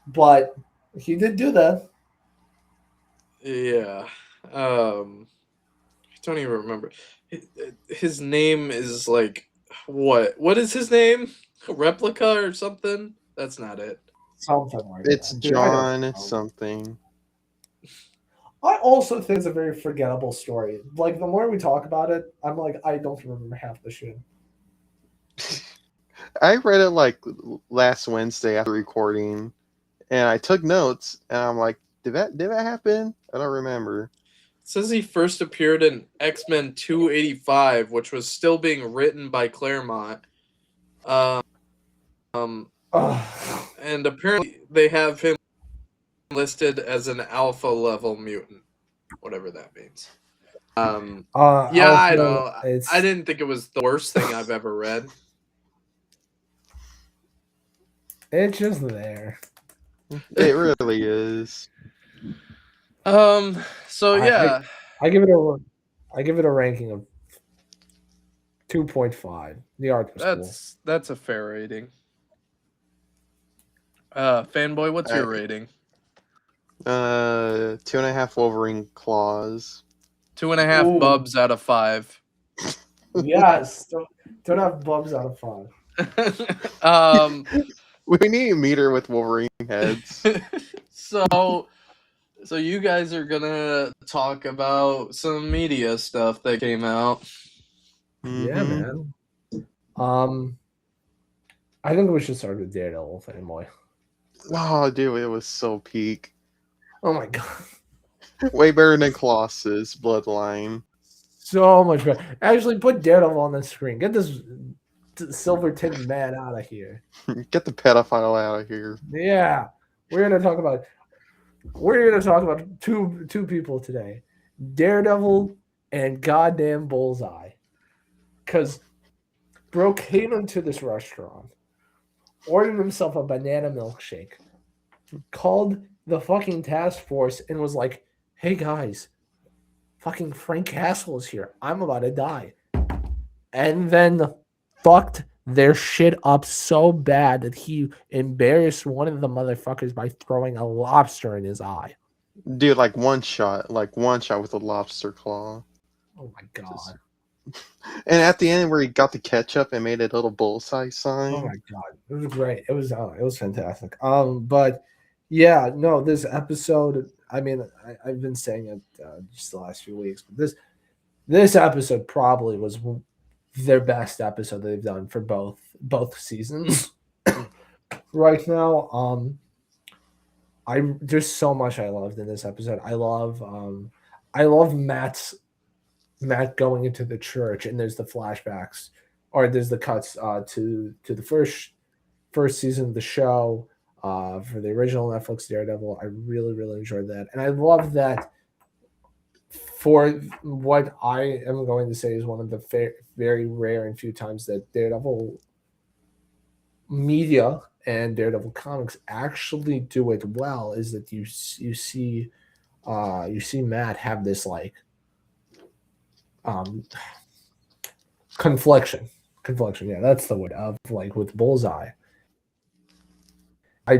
But he did do that. yeah. I don't even remember. His name is like what? What is his name? Replica or something? That's not it. Something like It's that. Dude, I don't John know. something. I also think it's a very forgettable story. Like, the more we talk about it, I'm like, I don't remember half the shit. I read it like last Wednesday after recording, and I took notes, and I'm like, did that happen? I don't remember. It says he first appeared in X-Men 285, which was still being written by Claremont. Ugh. And apparently they have him listed as an alpha level mutant, whatever that means. Yeah, I know. I didn't think it was the worst thing I've ever read. It's just there. It really is. So yeah, I give it a ranking of 2.5. The art was cool. that's a fair rating. Fanboy, what's your rating? 2.5 Wolverine claws. 2.5 Ooh. bubs out of 5. Yes, don't have bubs out of 5. We need a meter with Wolverine heads. So you guys are gonna talk about some media stuff that came out. Yeah, man. I think we should start with Daredevil, Fanboy. Oh, dude, it was so peak. Oh my god. Way better than Colossus Bloodline. So much better. Actually, put Daredevil on the screen. Get this silver tin man out of here. Get the pedophile out of here. Yeah. We're gonna talk about two people today. Daredevil and goddamn Bullseye. Cause bro came into this restaurant, ordered himself a banana milkshake, called the fucking task force and was like, hey guys, fucking Frank Castle is here. I'm about to die. And then fucked their shit up so bad that he embarrassed one of the motherfuckers by throwing a lobster in his eye. Dude, like one shot with a lobster claw. Oh my god. And at the end where he got the ketchup and made a little bullseye sign. Oh my god. It was great. It was fantastic. But yeah, no, this episode I mean, I've been saying it just the last few weeks, but this episode probably was their best episode they've done for both seasons right now. There's so much I loved in this episode. I love Matt going into the church, and there's the flashbacks, or there's the cuts to the first season of the show for the original Netflix Daredevil. I really enjoyed that, and I love that for what I am going to say is one of the very rare and few times that Daredevil media and Daredevil comics actually do it well, is that you see Matt have this like confliction. Yeah, that's the word, of like with Bullseye. I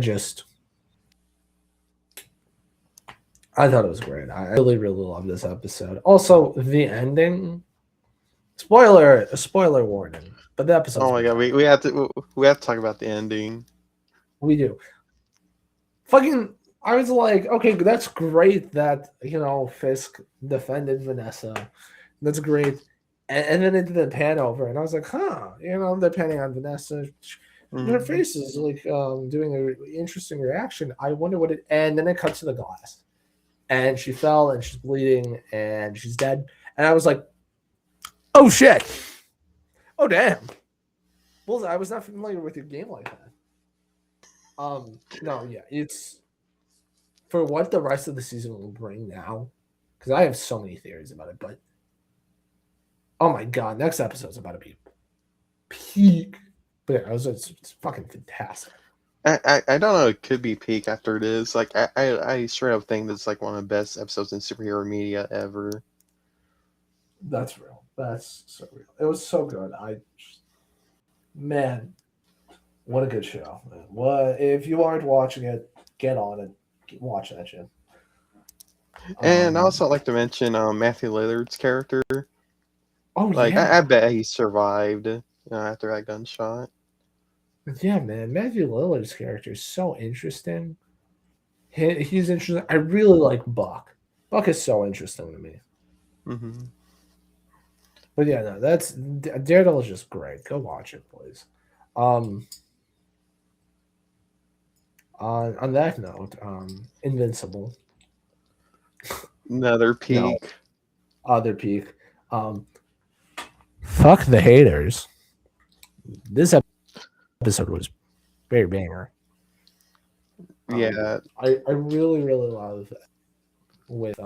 thought it was great. I really love this episode. Also, the ending. Spoiler warning. But the episode. Oh my god, we have to talk about the ending. We do. Fucking, I was like, okay, that's great that Fisk defended Vanessa. That's great. And then it did pan over, and I was like, huh, they're panning on Vanessa. Her face is like doing an interesting reaction. I wonder what it. And then it cuts to the glass, and she fell, and she's bleeding, and she's dead. And I was like, oh shit, oh damn. Well, I was not familiar with your game like that. No, yeah, it's for what the rest of the season will bring now, because I have so many theories about it, but oh my god, next episode's about to be peak. But yeah, it's fucking fantastic. I don't know, it could be peak after it is. Like I straight up think that's like one of the best episodes in superhero media ever. That's real. That's so real. It was so good. Man, what a good show. Man. What if you aren't watching it, get on it. Watch that shit. And I also like to mention Matthew Lillard's character. Oh, like yeah. I bet he survived after that gunshot. Yeah, man. Matthew Lillard's character is so interesting. He's interesting. I really like Buck. Buck is so interesting to me. Mm-hmm. But yeah, no, that's Daredevil is just great. Go watch it, please. On that note, Invincible. Another peak. No, other peak. Fuck the haters. This episode was very banger. Yeah. I really love with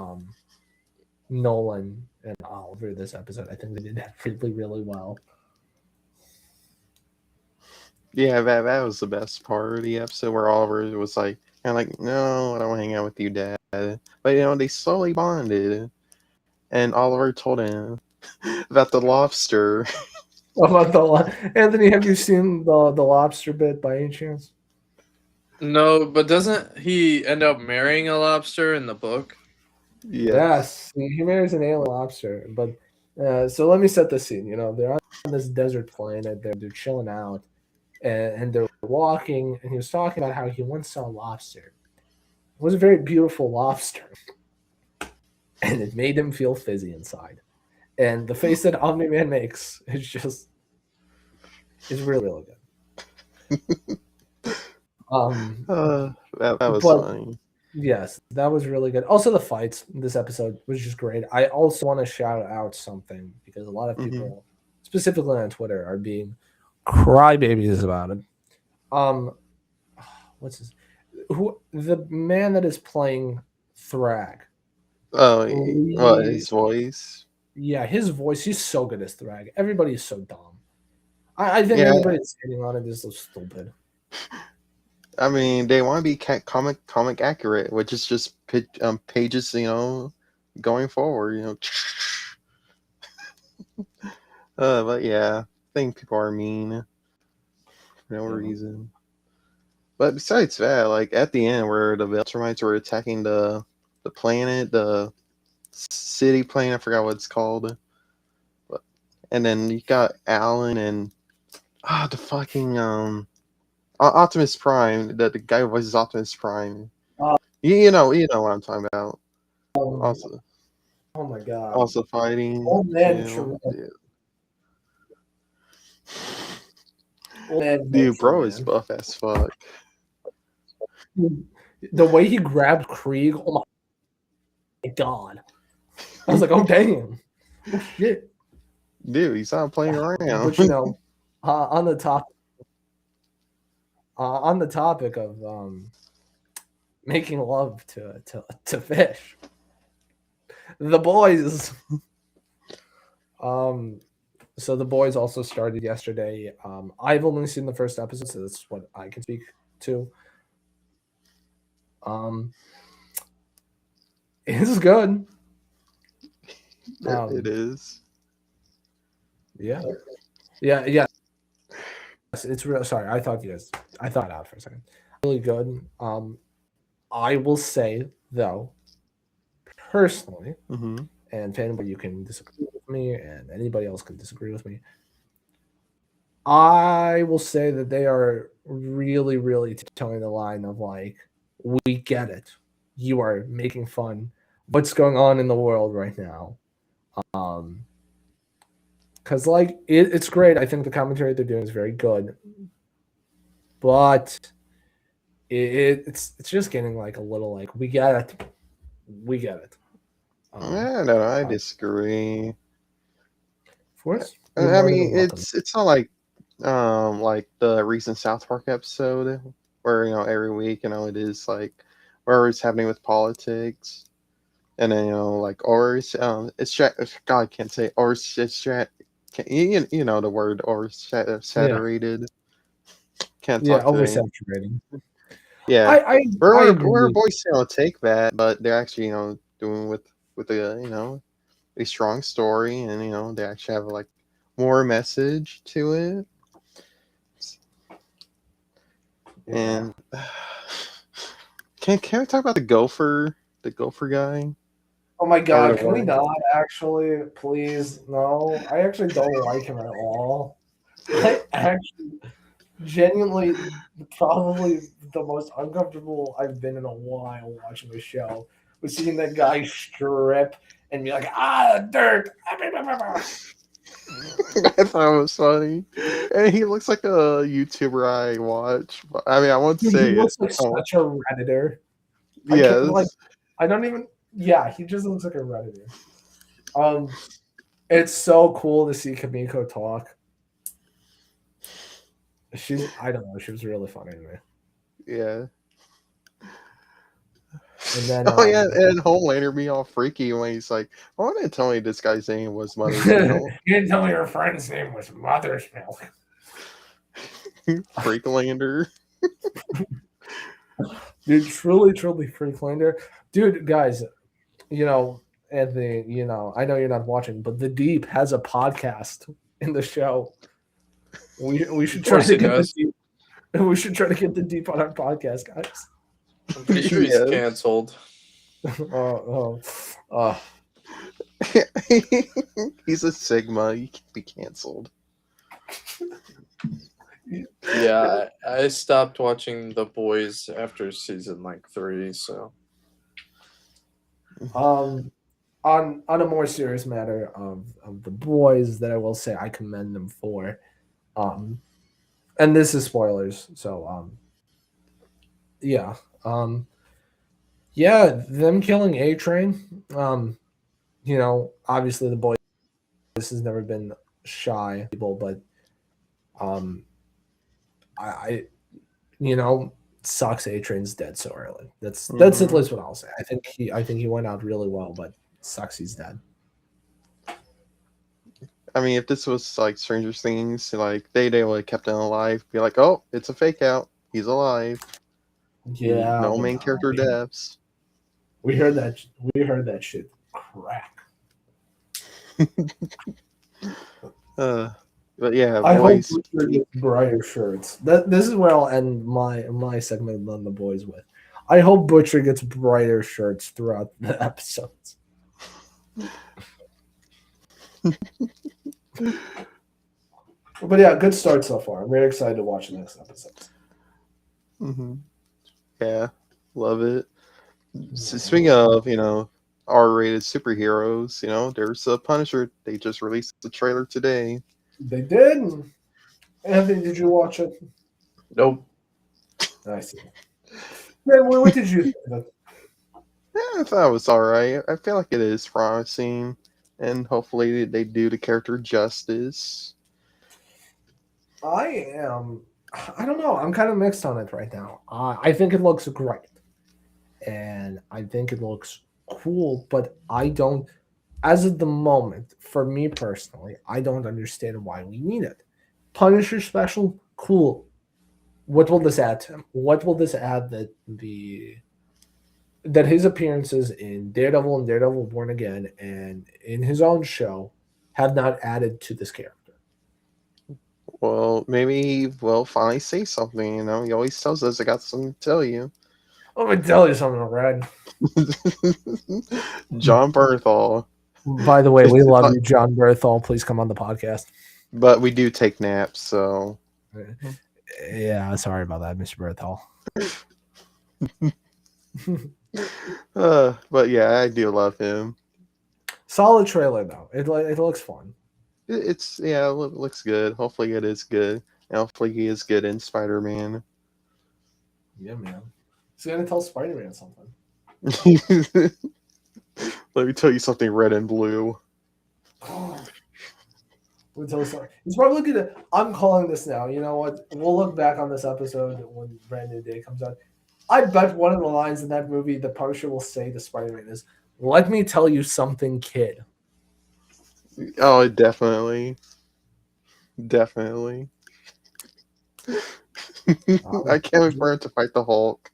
Nolan and Oliver this episode. I think they did that really well. Yeah, that was the best part of the episode, where Oliver was like, kind of like, no, I don't want to hang out with you, Dad. But they slowly bonded, and Oliver told him about the lobster. Anthony, have you seen the lobster bit by any chance? No, but doesn't he end up marrying a lobster in the book? Yes, he marries an alien lobster. But so let me set the scene. They're on this desert planet. They're chilling out, and they're walking. And he was talking about how he once saw a lobster. It was a very beautiful lobster, and it made him feel fizzy inside. And the face that Omni-Man makes is really good. That was funny. Yes, that was really good. Also, the fights in this episode was just great. I also want to shout out something, because a lot of people, specifically on Twitter, are being crybabies about it. What's the man that is playing Thrag? Oh, well, his voice. Yeah, his voice. He's so good as Thrag. Everybody is so dumb. I think everybody that's hating on it is so stupid. I mean, they want to be comic accurate, which is just pages, going forward, But yeah, I think people are mean for no reason. But besides that, like at the end, where the Viltrumites were attacking the planet, the city plane, I forgot what it's called. And then you got Alan and the fucking Optimus Prime, the guy who voices Optimus Prime. You know what I'm talking about. Um, Also, oh my god. also fighting. Old man You know, Tremaine. Old man dude, bro is Tremaine. buff as fuck. The way he grabbed Krieg, oh my god. I was like, oh damn. Oh shit. Dude, he's not playing around. But you know, on the topic of making love to fish, the boys. So the boys also started yesterday. I've only seen the first episode, so that's what I can speak to. It's good. It is. Yeah. It's real. Sorry, I thought out for a second. Really good. I will say though, personally, Mm-hmm. and Fanboy, you can disagree with me, and anybody else can disagree with me. I will say that they are really, really towing the line of like, we get it. You are making fun. What's going on in the world right now? Because like it's great. I think the commentary they're doing is very good, but it's just getting like a little like we get it. No, I disagree. Of course, I mean, it's not like the recent South Park episode where every week it is like where it's happening with politics, and then like or it's God, I can't say or it's you know the word or saturated. Can't yeah, talk today. oversaturating. Yeah, I we're agree. voicing take that, but they're actually doing with a a strong story, and they actually have like more message to it. Yeah. And can we talk about the gopher guy? Oh my god, can we worm? not actually, please? No, I actually don't like him at all. I actually genuinely probably the most uncomfortable I've been in a while watching the show was seeing that guy strip and be like, dirt. I thought it was funny, and he looks like a YouTuber I watch. But, I mean, I won't say He it. looks like such a Redditor. Yes. I don't even. Yeah, he just looks like a Redditor. It's so cool to see Kamiko talk. I don't know, she was really funny to me. Yeah. And then, oh yeah, and Homelander be all freaky when he's like, "I want to tell me this guy's name was Mother's Milk." You didn't tell me your friend's name was Mother's Milk. Freaklander. Dude, truly Freaklander. Dude, guys, Anthony, I know you're not watching, but The Deep has a podcast in the show. We should try to get The Deep. We should try to get The Deep on our podcast, guys. I'm pretty sure he's canceled. He's a Sigma. He can be canceled. Yeah, I stopped watching The Boys after season 3, so. On a more serious matter of The Boys, that I will say I commend them for, and this is spoilers, so yeah, them killing A-Train, obviously The Boys has never been shy people, but I sucks A-Train's dead so early. That's at least what I'll say. I think he went out really well, but sucks he's dead. I mean, if this was like Stranger Things, like they would have kept him alive. Be like, oh, it's a fake out. He's alive. Yeah. No main character deaths. We heard that shit crack. But yeah, I Boys. hope Butcher gets brighter shirts. This is where I'll end my segment on The Boys with. I hope Butcher gets brighter shirts throughout the episodes. But yeah, good start so far. I'm very excited to watch the next episode. Yeah, love it. Speaking of, R-rated superheroes, there's a Punisher. They just released the trailer today. They did. Anthony, did you watch it? Nope. I see. Yeah, what did you think of it? Yeah, I thought it was alright. I feel like it is promising, and hopefully they do the character justice. I don't know. I'm kind of mixed on it right now. I think it looks great, and I think it looks cool, but I don't. As of the moment, for me personally, I don't understand why we need it. Punisher special, cool. What will this add to him? What will this add that his appearances in Daredevil and Daredevil Born Again and in his own show have not added to this character? Well, maybe he will finally say something. He always tells us I got something to tell you. Let me tell you something, Red. John Berthal. By the way, we It's love not- you, John Berthal. Please come on the podcast. But we do take naps, so Yeah, sorry about that, Mr. Berthal. but yeah, I do love him. Solid trailer though. It looks fun. It looks good. Hopefully it is good. And hopefully he is good in Spider-Man. Yeah, man. He's gonna tell Spider-Man something. Let me tell you something, red and blue. We'll tell something. He's probably gonna. I'm calling this now. You know what? We'll look back on this episode when Brand New Day comes out. I bet one of the lines in that movie the Punisher will say to Spider-Man is, "Let me tell you something, kid." Oh, definitely. Definitely. I can't wait for him to fight the Hulk.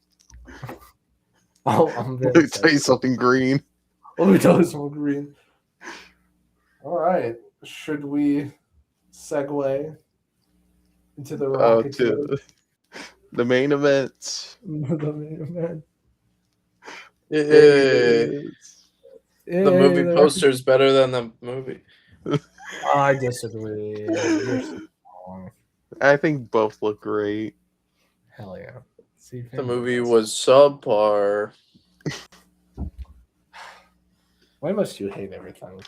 Oh, I'm Let very me tell you excited. something green. Let me tell you something green. All right. Should we segue into the Rocketeer? To the main event. The main event. Yeah. Yes. The movie Yay, poster is better than the movie. I disagree. You're so wrong. I think both look great. Hell yeah. See, The movie was subpar. Why must you hate everything?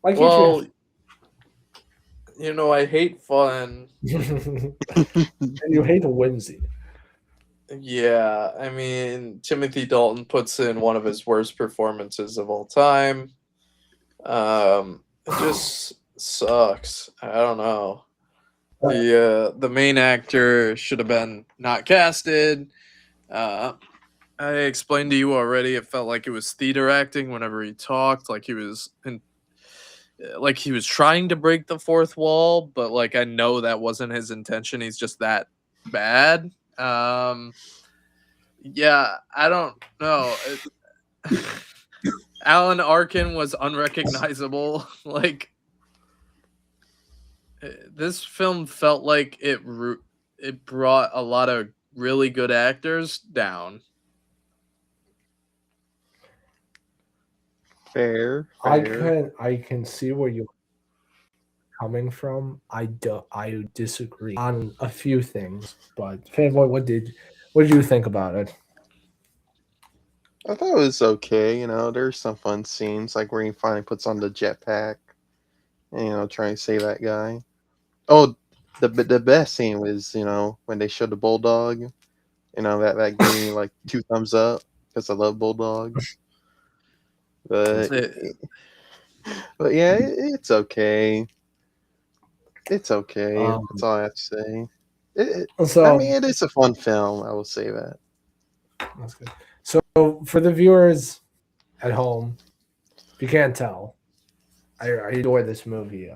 Why can't Well, I hate fun. you and you hate whimsy. Yeah, I mean, Timothy Dalton puts in one of his worst performances of all time. It just sucks. I don't know. The main actor should have been not casted. I explained to you already. It felt like it was theater acting whenever he talked, like he was trying to break the fourth wall, but like I know that wasn't his intention. He's just that bad. Yeah, I don't know. Alan Arkin was unrecognizable. Like this film felt like it brought a lot of really good actors down. Fair. I can see where you're coming from. I disagree on a few things, but Fanboy, what did you think about it? I thought it was okay. There's some fun scenes, like where he finally puts on the jetpack and, trying to save that guy. Oh, the best scene was, when they showed the bulldog. That gave me like 2 thumbs up because I love bulldogs. But but yeah, it's okay. It's okay. That's all I have to say. I mean, it is a fun film. I will say that. That's good. So for the viewers at home, if you can't tell, I adore this movie.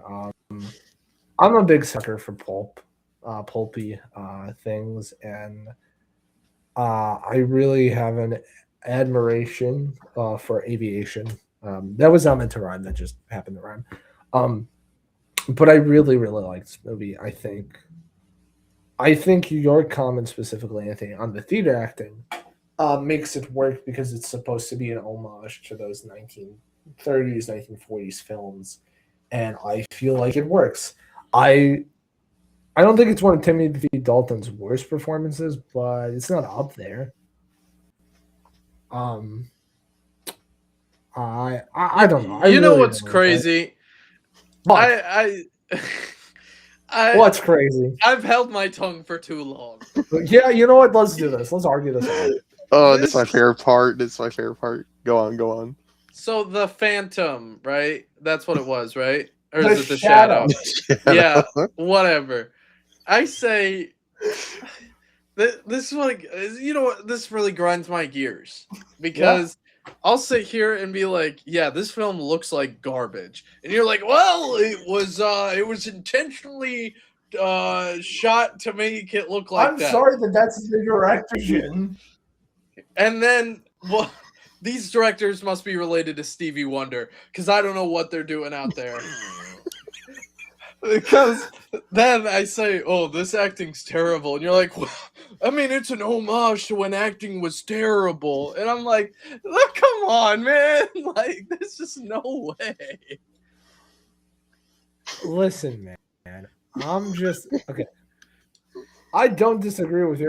I'm a big sucker for pulpy things, and I really have an admiration for aviation. That was not meant to rhyme. That just happened to rhyme. But I really, really like this movie. I think your comment specifically, Anthony, on the theater acting makes it work because it's supposed to be an homage to those 1930s, 1940s films, and I feel like it works. I don't think it's one of Timothy Dalton's worst performances, but it's not up there. I don't know. You know really what's don't know, right? crazy? What? What's crazy? I've held my tongue for too long. Yeah, you know what? Let's do this. Let's argue this out. Oh, that's my favorite part. That's my favorite part. Go on, go on. So the Phantom, right? That's what it was, right? Or The is it the Shadow. Yeah, whatever. I say this is what you know what, this really grinds my gears because I'll sit here and be like, yeah, this film looks like garbage. And you're like, well, it was intentionally shot to make it look like I'm that. sorry that's the direction. And then, well, these directors must be related to Stevie Wonder because I don't know what they're doing out there. Because then I say, oh, this acting's terrible. And you're like, well, I mean, it's an homage to when acting was terrible. And I'm like, oh, come on, man. Like, there's just no way. Listen, man. I'm just okay. I don't disagree with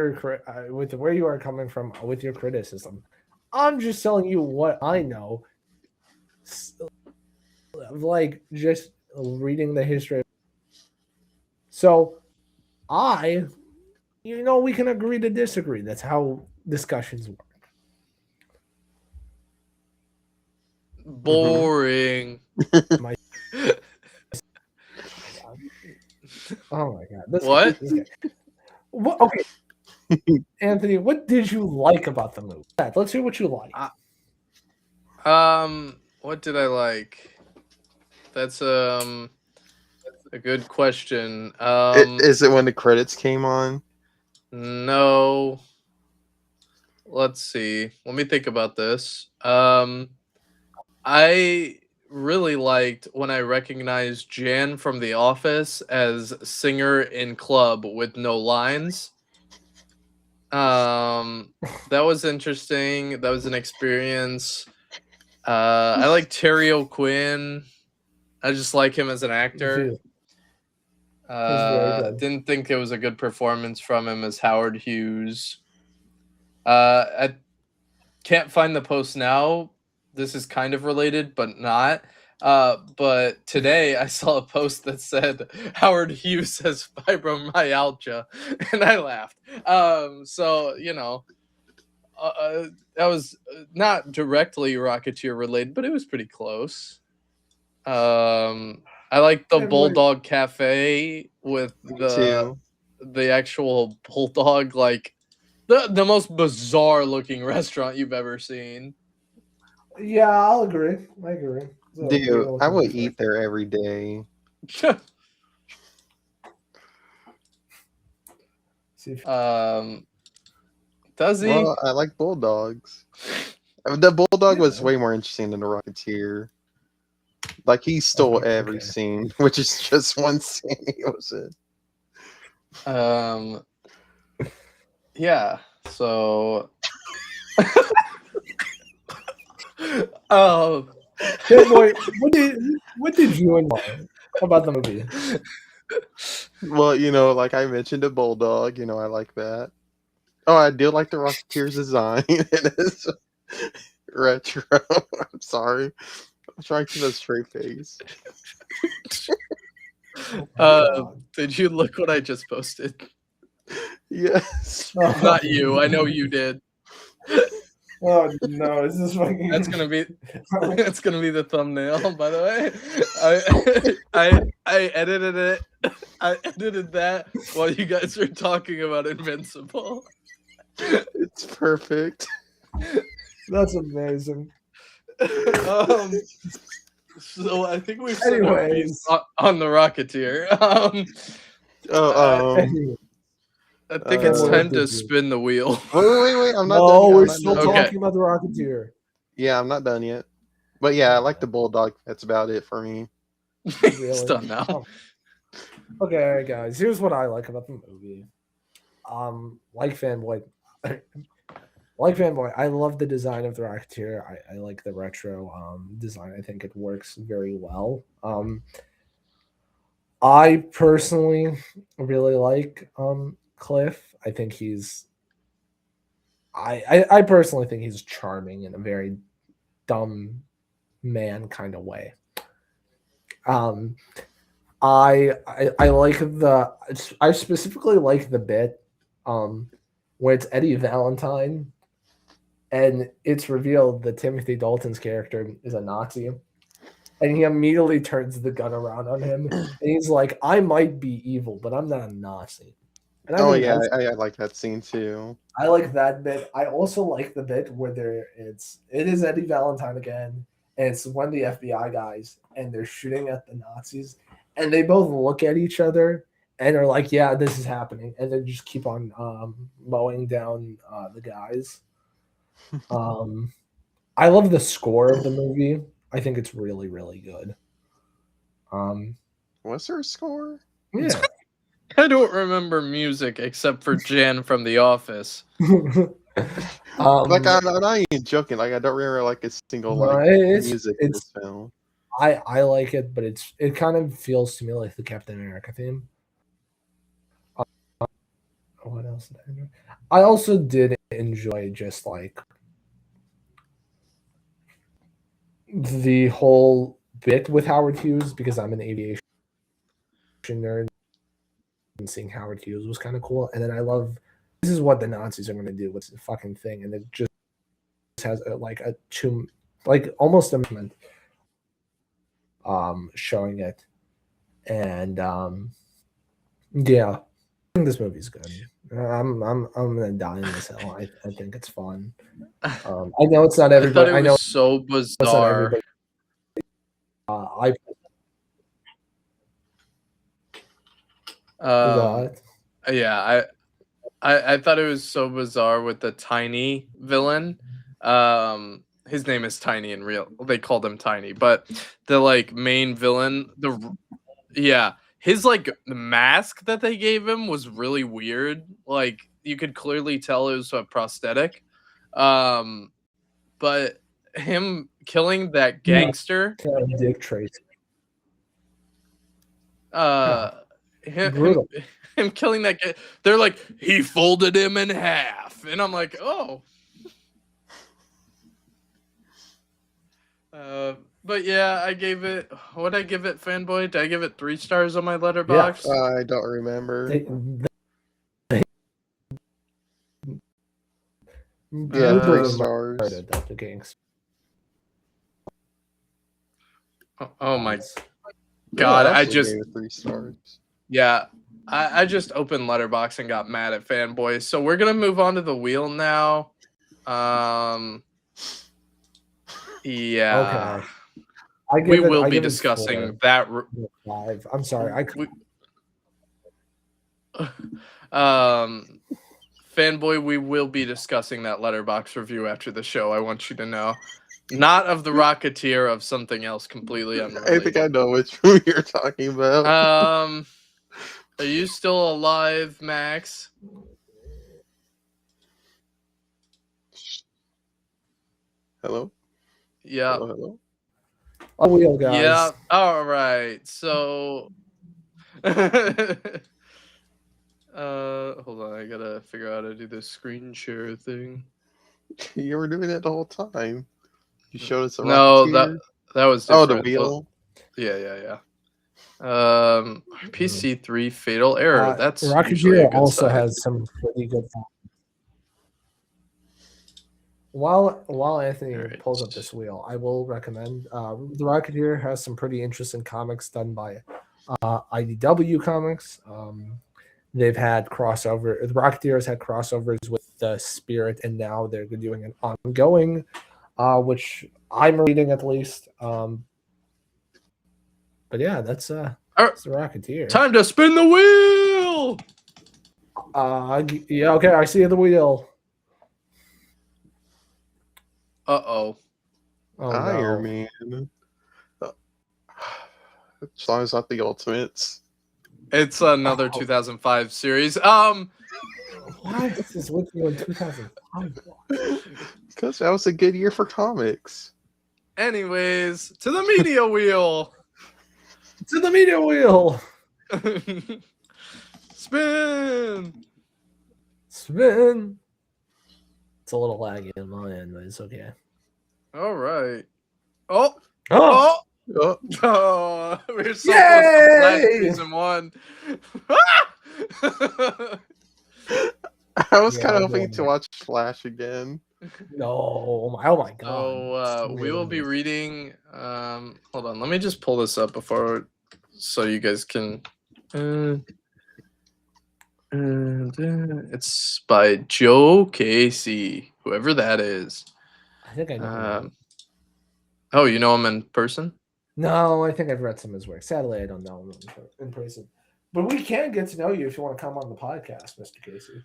with where you are coming from with your criticism. I'm just telling you what I know. Like just reading the history. So we can agree to disagree. That's how discussions work. Boring. My Oh my god. What? What? Okay. Anthony, what did you like about the movie? Let's hear what you like. What did I like? That's a good question. Is it when the credits came on? No. Let's see. Let me think about this. I really liked when I recognized Jan from The Office as singer in Club with no lines. That was interesting. That was an experience. I like Terry O'Quinn. I just like him as an actor. He's very good. Didn't think it was a good performance from him as Howard Hughes. I can't find the post now. This is kind of related, but not. But today I saw a post that said Howard Hughes has fibromyalgia, and I laughed. So that was not directly Rocketeer related, but it was pretty close. I like the Bulldog Cafe with the actual bulldog, like the most bizarre looking restaurant you've ever seen. Yeah, I'll agree. I agree. Dude, I would eat there every day. Does he? Well, I like bulldogs. The bulldog was way more interesting than the Rocketeer. Like he stole every scene, which is just one scene he was in. Yeah. So. Hey boy, what did you enjoy about the movie? Well, like I mentioned, a bulldog. I like that. Oh, I do like the Rocketeer's design. It is retro. I'm sorry. I'm trying to keep a straight face. Did you look what I just posted? Yes. Not you. I know you did. Oh no! Is this fucking? That's gonna be the thumbnail. By the way, I edited it. I edited that while you guys were talking about Invincible. It's perfect. That's amazing. So I think we've Anyways. on the Rocketeer. I think it's time to spin the wheel. Wait! I'm not done. No, we're still talking about the Rocketeer. Yeah, I'm not done yet. But yeah, I like the bulldog. That's about it for me. It's done now. Oh. Okay, guys. Here's what I like about the movie. Like fanboy, I love the design of the Rocketeer. I like the retro design. I think it works very well. I personally really like Cliff. I think he's I personally think he's charming in a very dumb man kind of way. I like I specifically like the bit where it's Eddie Valentine and it's revealed that Timothy Dalton's character is a Nazi. And he immediately turns the gun around on him. And he's like, I might be evil, but I'm not a Nazi. And Oh think yeah, I like that scene too. I like that bit. I also like the bit where it is Eddie Valentine again, and it's one of the FBI guys, and they're shooting at the Nazis, and they both look at each other and are like, "Yeah, this is happening," and then just keep on mowing down the guys. I love the score of the movie. I think it's really, really good. Was there a score? Yeah. I don't remember music except for Jan from The Office. Like I'm not even joking. Like I don't remember like a single like music in this film. I like it, but it kind of feels to me like the Captain America theme. What else did I enjoy? I also did enjoy just like the whole bit with Howard Hughes because I'm an aviation nerd, and seeing Howard Hughes was kind of cool. And then I love this is what the Nazis are going to do. What's the fucking thing? And it just has almost a moment showing it, and yeah, I think this movie's good. I'm gonna die in this hell. I think it's fun. I know it's not everybody. I know it's so bizarre. It's not everybody. Yeah, I thought it was so bizarre with the Tiny villain. His name is Tiny in real. They called him Tiny, but the like main villain, his like the mask that they gave him was really weird. Like you could clearly tell it was a prosthetic. But him killing that gangster, Dick Tracy. Him killing that guy. They're like, he folded him in half, and I'm like, oh. But yeah, I gave it. What'd I give it, fanboy? Did I give it 3 stars on my letterbox? I don't remember. 3 stars. Oh my god! I just gave it 3 stars. Yeah, I just opened Letterboxd and got mad at fanboys. So we're gonna move on to the wheel now. Yeah. Okay. We will be discussing that. 5. I'm sorry. Fanboy, we will be discussing that Letterboxd review after the show. I want you to know. Not of the Rocketeer, of something else completely unrelated. I think I know which movie you're talking about. Are you still alive, Max? Hello? Yeah. Hello? Oh, wheel, guys. Yeah. All right. So, hold on. I gotta figure out how to do this screen share thing. You were doing it the whole time. You showed us a No, Rocketeer? that was different. different. The wheel? Yeah. PC3 Fatal Error. That's Rocketeer also has some pretty good. While Anthony pulls up this wheel, I will recommend the Rocketeer has some pretty interesting comics done by IDW Comics. They've had crossover. The Rocketeer has had crossovers with the Spirit, and now they're doing an ongoing, which I'm reading at least. But yeah, that's the Rocketeer. Time to spin the wheel. Yeah, okay, I see the wheel. Uh-oh. Iron Man. As long as it's not the Ultimates. It's another 2005 series. Why is this with you in 2005? Because that was a good year for comics. Anyways, to the media wheel. To the media wheel. Spin. Spin. It's a little laggy on my end, but it's okay. All right. Oh, Oh, oh, Oh, oh! We're so close to Flash yay! season 1. I was Yeah, kind of I'll go hoping to there. watch Flash again. No, oh my god. So we will be reading. Hold on, let me just pull this up before, so you guys can. It's by Joe Casey, whoever that is. I think I know. Who it is. Oh, you know him in person? No, I think I've read some of his work. Sadly, I don't know him in person. But we can get to know you if you want to come on the podcast, Mr. Casey.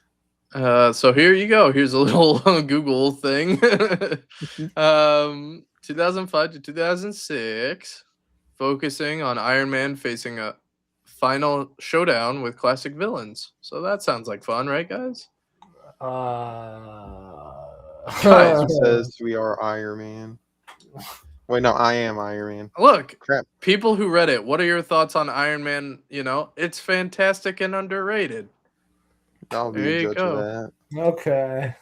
So here you go. Here's a little Google thing. 2005 to 2006, focusing on Iron Man facing a final showdown with classic villains. So that sounds like fun, right, guys? Guys, It says we are Iron Man. Wait, no, I am Iron Man. look, Crap. people who read it, what are your thoughts on Iron Man? You know, it's fantastic and underrated. I'll be There a you judge go. of that. Okay.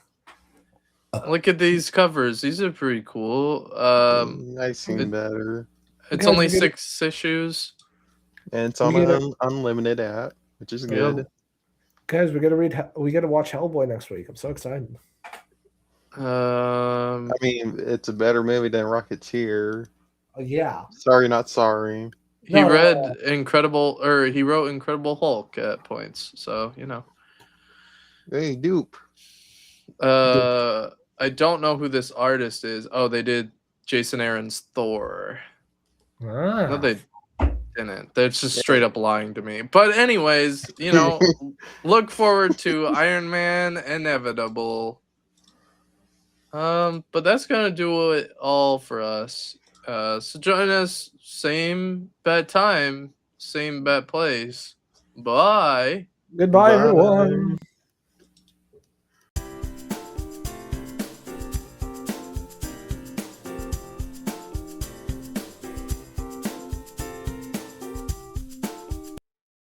Look at these covers. These are pretty cool. I've seen better. It's Guys, only we get- 6 issues. And it's We on get an unlimited app, which is good. Guys, we gotta watch Hellboy next week. I'm so excited. I mean, it's a better movie than Rocketeer. Yeah. Sorry, not sorry. He No, read Incredible, or he wrote Incredible Hulk at points. So, you know. Hey, dupe. I don't know who this artist is. Oh, they did Jason Aaron's Thor. Ah. No, they didn't. They're just straight up lying to me. But anyways, you know, look forward to Iron Man Inevitable. But that's gonna do it all for us. So join us same bat time, same bat place. Bye. Goodbye, Bye. everyone.